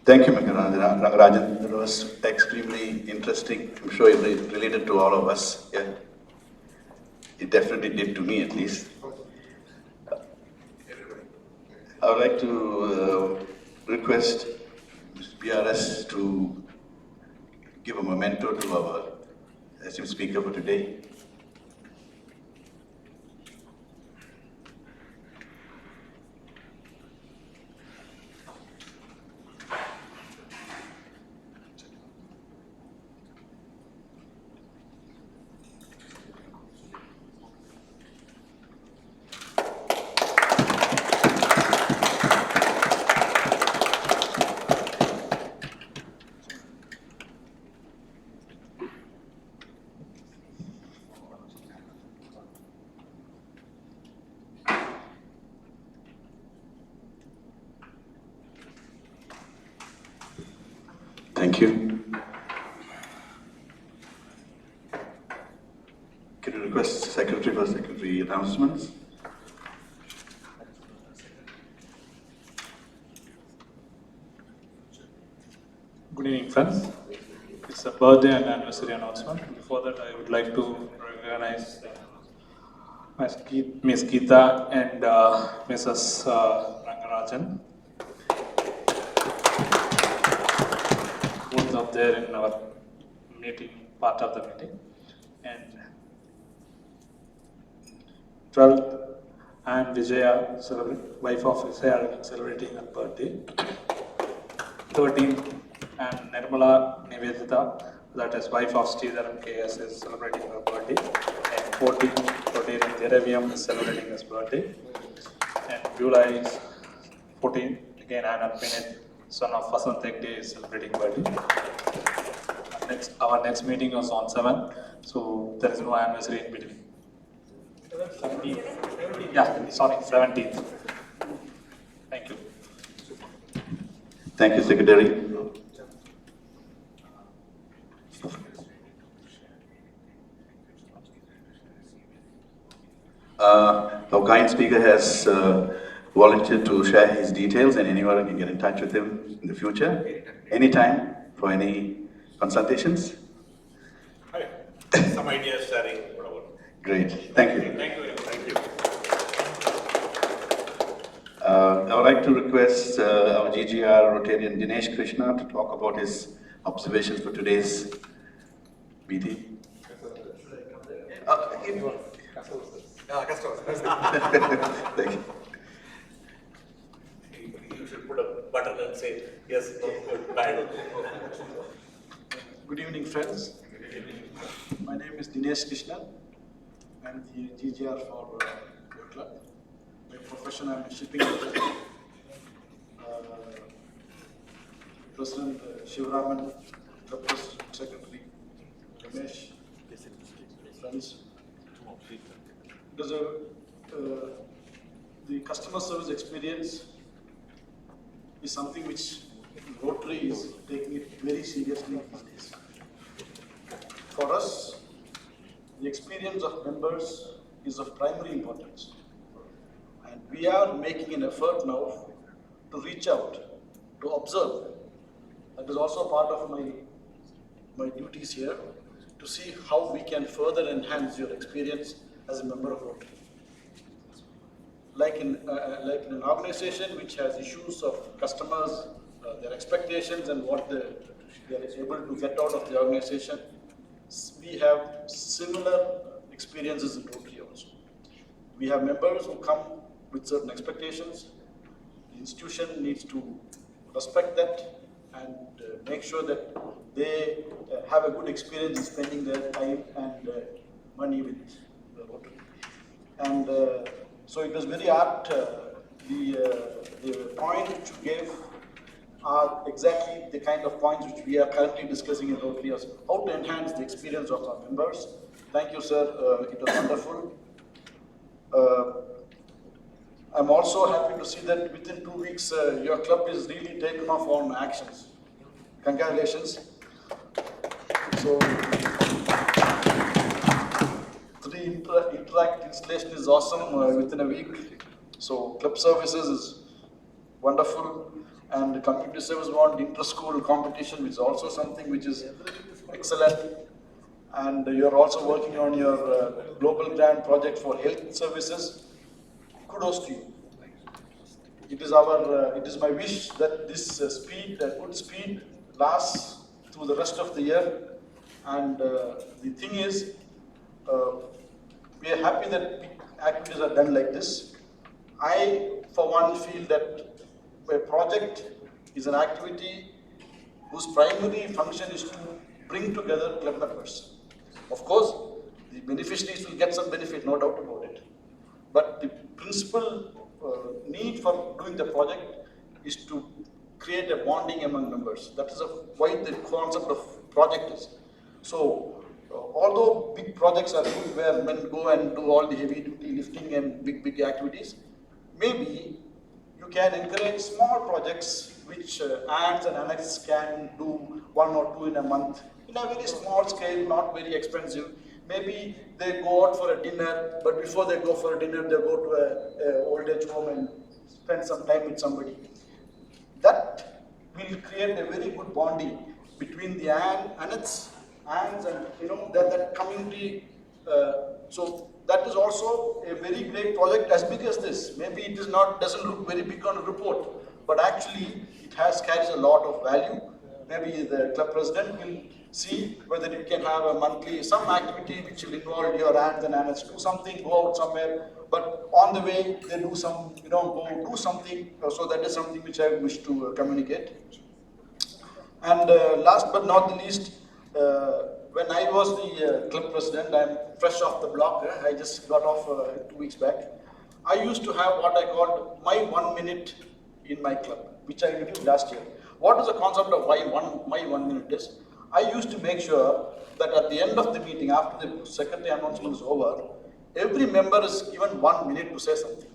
Thank you, Mr. Rangarajan. That was extremely interesting. I'm sure it related to all of us. Yeah, it definitely did to me, at least. I would like to request Mr. BRS to give a memento to our esteemed speaker for today. Thank you. Can you request Secretary for Secretary announcements? Good evening, friends. It's a birthday and anniversary announcement. Before that, I would like to recognize Ms. Geeta and Mrs. Rangarajan. Both of there in our meeting, part of the meeting. And 12th, I am Vijaya, wife of Vijaya, celebrating her birthday. 13th, I am Nirmala Nivedita, that is wife of Sridharan KS, is celebrating her birthday. And 14th, Rotarian Theravium is celebrating his birthday. And July 14th, again Anand Pinit, son of Vasant Hegde, is celebrating birthday. Our next meeting was on 7th, so there is no anniversary in between. 17th. Yeah, sorry, 17th. Thank you. Thank you, Secretary. Our kind speaker has volunteered to share his details, and anyone can get in touch with him in the future, anytime, for any consultations. Hi. Some ideas sharing, whatever. Great, thank you. Thank you. Thank you. I would like to request our GGR Rotarian Dinesh Krishna to talk about his observations for today's meeting. Customers. Thank you. put a button and say, yes, no, good, bad. Good evening, friends. My name is Dinesh Krishnan. I'm the GGR for your club. By profession, I'm a shipping agent. President Shivaraman, Club President Secretary Ramesh, friends. There's the customer service experience is something which Rotary is taking it very seriously these days. For us, the experience of members is of primary importance. And we are making an effort now to reach out, to observe. That is also part of my duties here, to see how we can further enhance your experience as a member of Rotary. Like in an organization which has issues of customers, their expectations and what they are able to get out of the organization, we have similar experiences in Rotary also. We have members who come with certain expectations. The institution needs to respect that and make sure that they have a good experience in spending their time and money with the Rotary. And so it was very apt, the point which you gave are exactly the kind of points which we are currently discussing in Rotary as how to enhance the experience of our members. Thank you, sir. It was wonderful. I'm also happy to see that within 2 weeks, your club is really taken off on actions. Congratulations. So, the Interact installation is awesome within a week. So, club services is wonderful. And the community service bond inter-school competition is also something which is excellent. And you're also working on your global grant project for health services. Kudos to you. It is my wish that this good speed lasts through the rest of the year. And the thing is, we are happy that big activities are done like this. I, for one, feel that a project is an activity whose primary function is to bring together club members. Of course, the beneficiaries will get some benefit, no doubt about it. But the principal need for doing the project is to create a bonding among members. That is why the concept of project is. So, although big projects are good where men go and do all the heavy duty lifting and big activities, maybe you can encourage small projects which ants and ants can do 1 or 2 in a month in a very small scale, not very expensive. Maybe they go out for a dinner, but before they go for a dinner, they go to a old age home and spend some time with somebody. That will create a very good bonding between the ants and that community. So that is also a very great project as big as this. Maybe it is doesn't look very big on a report, but actually it carries a lot of value. Maybe the club president will see whether you can have a some activity which will involve your ants and ants, do something, go out somewhere, but on the way they do some, go do something. So that is something which I wish to communicate. And last but not the least, when I was the club president, I'm fresh off the block. I just got off 2 weeks back. I used to have what I called my 1 minute in my club, which I introduced last year. What is the concept of my 1 minute is? I used to make sure that at the end of the meeting, after the secretary announcement is over, every member is given 1 minute to say something.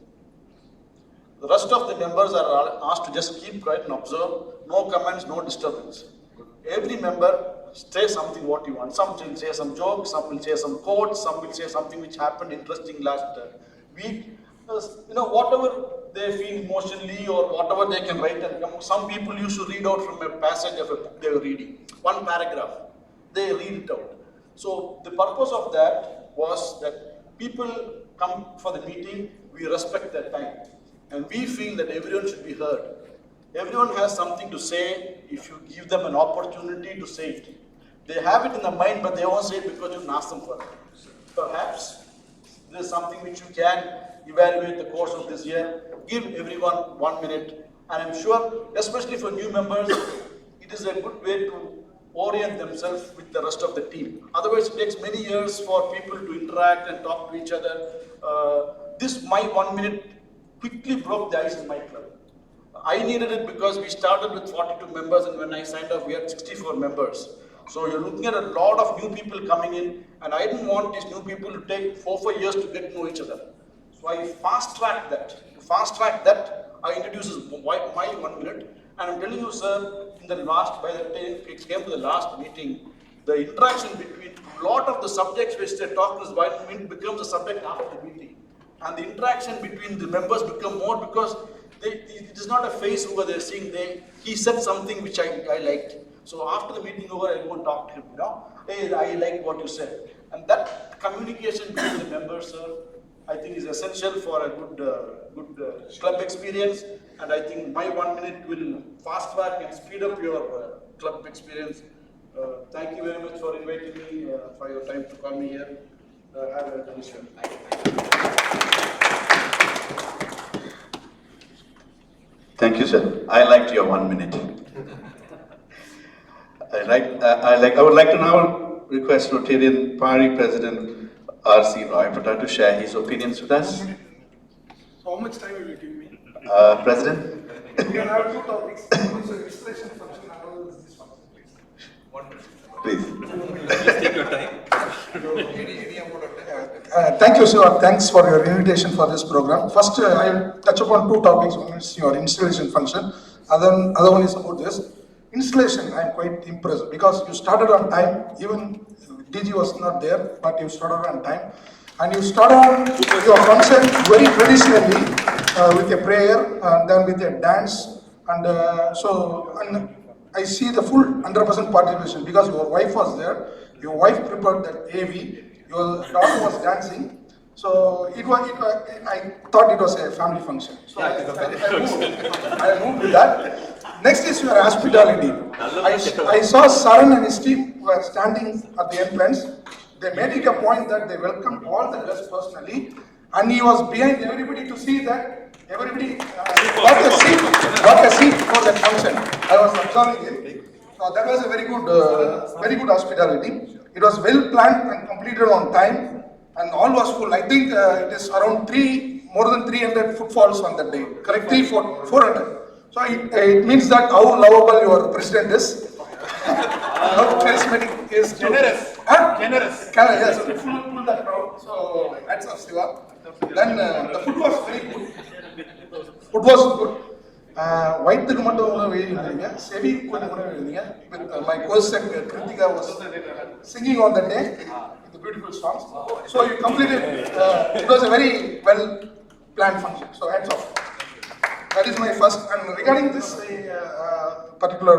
The rest of the members are asked to just keep quiet and observe, no comments, no disturbance. Every member say something what you want. Some will say some jokes, some will say some quotes, some will say something which happened interesting last week. Whatever they feel emotionally or whatever they can write and come. Some people used to read out from a passage of a book they were reading. 1 paragraph, they read it out. So the purpose of that was that people come for the meeting, we respect their time. And we feel that everyone should be heard. Everyone has something to say if you give them an opportunity to say it. They have it in the mind, but they won't say it because you didn't ask them for it. Perhaps there is something which you can evaluate the course of this year. Give everyone 1 minute And I'm sure, especially for new members, it is a good way to orient themselves with the rest of the team. Otherwise, it takes many years for people to interact and talk to each other. This my 1 minute quickly broke the ice in my club. I needed it because we started with 42 members, and when I signed up, we had 64 members. So you're looking at a lot of new people coming in, and I didn't want these new people to take 4 years to get to know each other. So I fast-tracked that. To fast-track that, I introduced my 1 minute, and I'm telling you, sir, in the last, by the time it came to the last meeting, the interaction between a lot of the subjects which they talked is 1 minute becomes a subject after the meeting. And the interaction between the members become more because it is not a face over they're seeing. He said something which I liked. So after the meeting over, I go and talk to him, hey, I like what you said. And that communication between the members, sir, I think is essential for a good club experience. And I think my 1 minute will fast track and speed up your club experience. Thank you very much for inviting me, for your time to call me here. Have a good show. Thank you, sir. I liked your 1 minute. I would like to now request Rotarian Party President R.C. Roy Pata to share his opinions with us. How much time will you give me? President? We can have two topics. One is a installation function and another is this function, please. 1 minute. Please. Please take your time. Any amount of time. Thank you, sir. Thanks for your invitation for this program. First, I will touch upon two topics. One is your installation function. Other one is about this. Installation, I am quite impressed because you started on time. Even DG was not there, but you started on time. And you started your function very traditionally with a prayer and then with a dance. And and I see the full 100% participation because your wife was there. Your wife prepared that AV. Your daughter was dancing. So I thought it was a family function. So I moved with that. Next is your hospitality. I saw Saran and his team were standing at the entrance. They made it a point that they welcomed all the guests personally, and he was behind everybody to see that everybody got a seat for that function. I was observing it. So that was a very good hospitality. It was well planned and completed on time, and all was full. I think it is around more than 300 footfalls on that day. Correct? 400. So it means that how lovable your president is. How charismatic is. Generous. Generous. Yes, full that crowd. So hats off, Siva. Then the food was very good. Food was good. White Sevi with my co-sec Kritika was singing on that day with the beautiful songs. So you completed. It was a very well planned function. So hats off. That is my first. And regarding this particular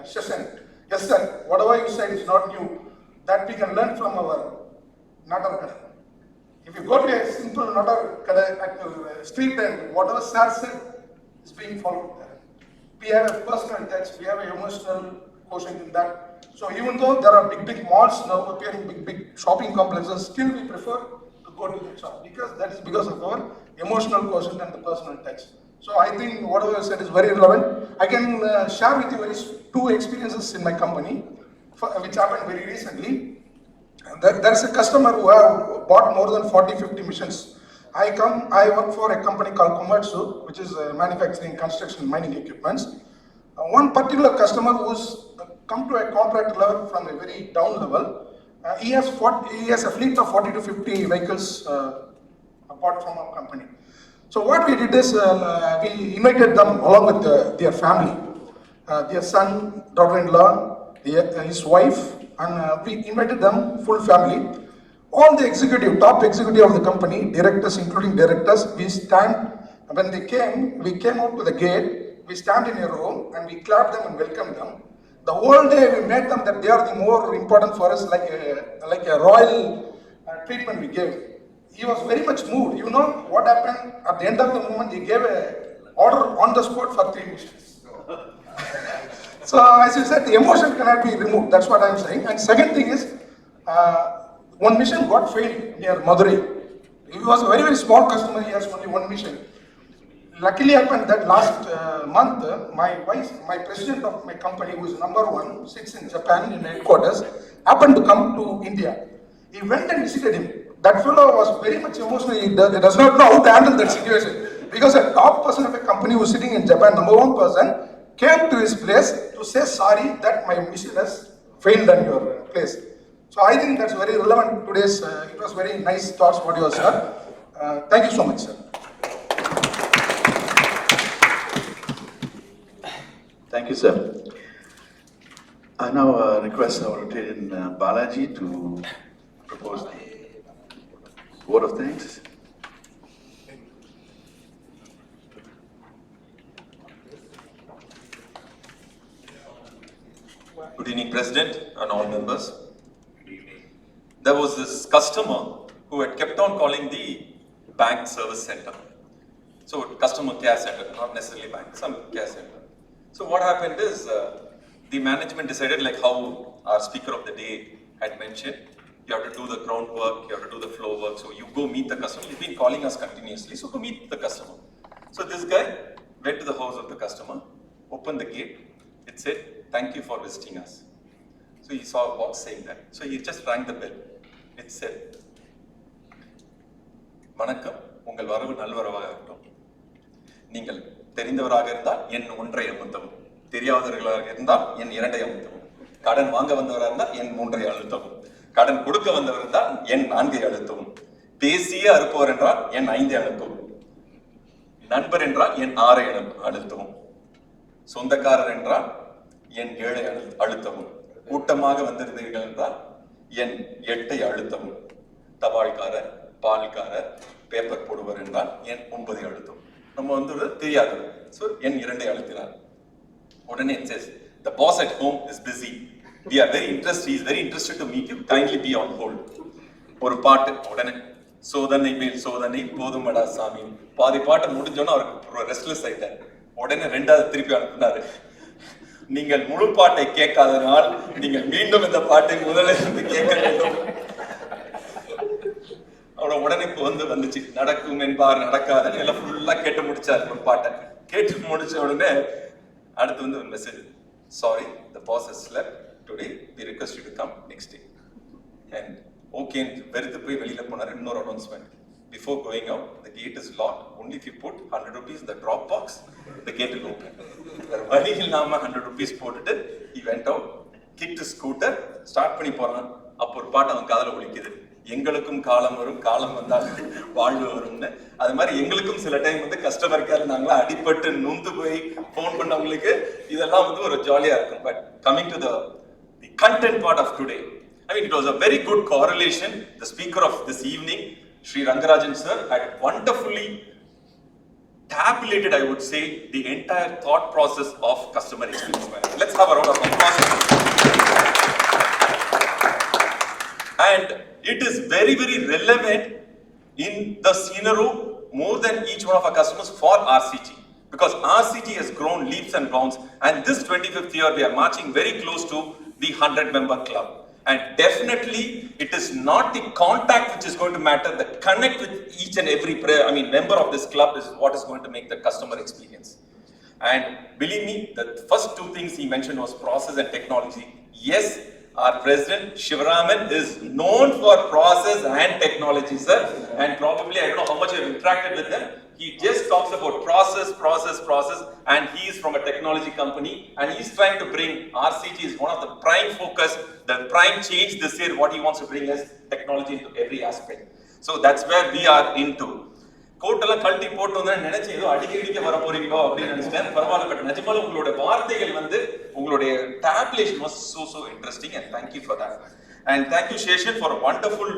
session, yes sir, whatever you said is not new. That we can learn from our Natar Kada. If you go to a simple Natar Kada at the street and whatever sir said is being followed there. We have a personal touch, we have an emotional quotient in that. So even though there are big malls now appearing, big shopping complexes, still we prefer to go to the shop because that is because of our emotional quotient and the personal touch. So I think whatever you said is very relevant. I can share with you two experiences in my company, which happened very recently. There is a customer who have bought more than 40-50 machines. I work for a company called Komatsu, which is manufacturing construction mining equipments. One particular customer who's come to a contract level from a very down level. He has a fleet of 40 to 50 vehicles apart from our company. So what we did is we invited them along with their family, their son, daughter-in-law, his wife, and we invited them full family. All the top executive of the company, directors, including directors, we stand, when they came, we came out to the gate, we stand in a row and we clapped them and welcomed them. The whole day we made them that they are the more important for us, like a royal treatment we gave. He was very much moved. You know what happened? At the end of the moment, he gave an order on the spot for 3 missions. So as you said, the emotion cannot be removed. That's what I'm saying. And second thing is, one mission got failed near Madurai. He was a very small customer. He has only one mission. luckily happened that last month, my president of my company, who is #1, sits in Japan in headquarters, happened to come to India. He went and visited him. That fellow was very much emotional. He does not know how to handle that situation. Because a top person of a company who was sitting in Japan, #1 person, came to his place to say sorry that my mission has failed on your place. So I think that's very relevant today's, it was very nice thoughts what you have said. Thank you so much, sir. Thank you, sir. I now request our Rotarian Balaji to propose the vote of thanks. Good evening, President and all members. Good evening. There was this customer who had kept on calling the bank service center. So customer care center, not necessarily bank, some care center. So what happened is the management decided, like how our speaker of the day had mentioned, you have to do the groundwork, you have to do the flow work. So you go meet the customer. He's been calling us continuously, so go meet the customer. So this guy went to the house of the customer, opened the gate. It said, "Thank you for visiting us." So he saw a box saying that. So he just rang the bell. It said, "Vanakkam, ungal varavu nalvaravaga irukkum. நீங்கள் தெரிந்தவராக இருந்தால் என் 1 அமுத்தவும், தெரியாதவர்களாக இருந்தால் என் 2 அமுத்தவும், கடன் வாங்க வந்தவராக இருந்தால் என் 3 அழுத்தவும், கடன் கொடுக்க வந்தவர் என்றால் என் 4 அழுத்தவும், பேசியே அறுப்பவர் என்றால் என் 5 அழுத்தவும், நண்பர் என்றால் என் 6 அழுத்தவும், சொந்தக்காரர் என்றால் என் 7 அழுத்தவும், கூட்டமாக வந்திருந்தீர்கள் என்றால் என் 8 அழுத்தவும், தபால்காரர், பால்காரர், பேப்பர் போடுவர் என்றால் என் 9 அழுத்தவும். நம்ம வந்து தெரியாது. So என் 2 அழுத்தினார். உடனே it says, "The boss at home is busy. We are very interested. He is very interested to meet you. Kindly be on hold." ஒரு பாட்டு உடனே சோதனை மேல் சோதனை போதுமடா சாமி. பாதி பாட்டு முடிஞ்சோன்னா அவருக்கு ரெஸ்ட்லெஸ் ஆயிட்டார். உடனே 2வது திருப்பி அனுப்பினாரு. நீங்கள் முழு பாட்டை கேட்காதனால் நீங்கள் மீண்டும் இந்த பாட்டை முதலிருந்து கேட்க வேண்டும். அவரோட உடனே வந்துச்சு, நடக்கும் என்பார் நடக்காதுன்னு எல்லாம் ஃபுல்லா கேட்டு முடிச்சாரு. ஒரு பாட்டை கேட்டு முடிச்ச உடனே அடுத்து ஒரு message, "Sorry, the boss has slept today. We request you to come next day." And okay, வெறுத்து போய் வெளியில போனாரு. இன்னொரு announcement, "Before going out, the gate is locked. Only if you put 100 rupees in the drop box, the gate will open." வேற வழி இல்லாம 100 rupees போட்டுட்டு he went out, kicked scooter, start பண்ணி போறான். அப்போ ஒரு பாட்டு அவன் காதுல ஒலிக்குது, "எங்களுக்கும் காலம் வரும், காலம் வந்தால் வாழ்வு வரும்னு." அது மாதிரி எங்களுக்கும் சில டைம் கஸ்டமர் கேர் நாங்களா அடிபட்டு நொந்து போய் போன் பண்ணவங்களுக்கு இதெல்லாம் ஒரு ஜாலியா இருக்கும். But coming to the content part of today, I mean, it was a very good correlation. The speaker of this evening, Sri Rangarajan sir, had wonderfully tabulated, I would say, the entire thought process of customer experience management. Let's have a round of applause. And it is very, very relevant in the scenario more than each one of our customers for RCG. Because RCG has grown leaps and bounds, and this 25th year we are marching very close to the 100-member club. And definitely, it is not the contact which is going to matter. The connect with each and every member of this club is what is going to make the customer experience. And believe me, the first 2 things he mentioned was process and technology. Yes, our president Shivaraman is known for process and technology, sir. And probably, I don't know how much you have interacted with him. He just talks about process, and he is from a technology company, and he is trying to bring RCG is one of the prime focus, the prime change this year. What he wants to bring is technology into every aspect. So that's where we are into. கோட்டெல்லாம் கழட்டி போட்டு வந்து நினைச்சு ஏதோ அடிக்க வர போறீங்களோ அப்படின்னு நினைச்சிட்டேன். பரவாயில்ல, பட் நிஜமால உங்களுடைய வார்த்தைகள் உங்களுடைய tabulation was so interesting, and thank you for that. And thank you Sheshan for a wonderful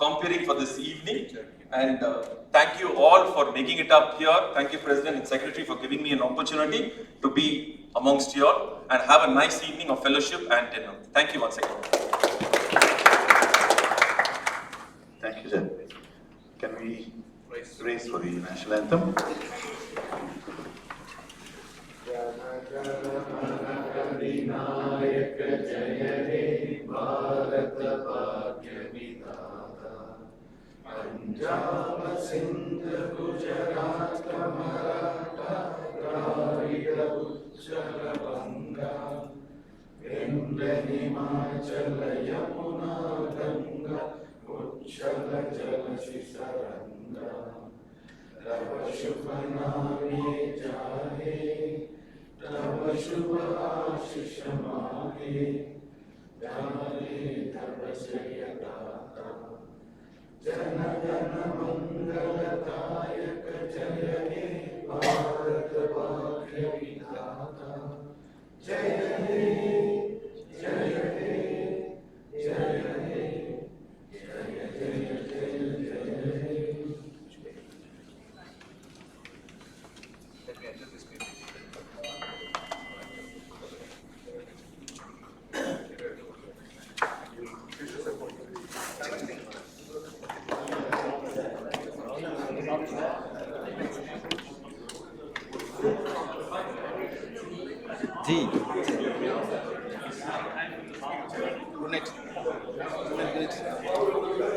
comparing for this evening, and thank you all for making it up here. Thank you President and Secretary for giving me an opportunity to be amongst you all, and have a nice evening of fellowship and dinner. Thank you once again. Thank you, sir. Can we raise for the national anthem? Punjab, Sindh, Gujarat, Marathwada. Let me enter this meeting. Good night.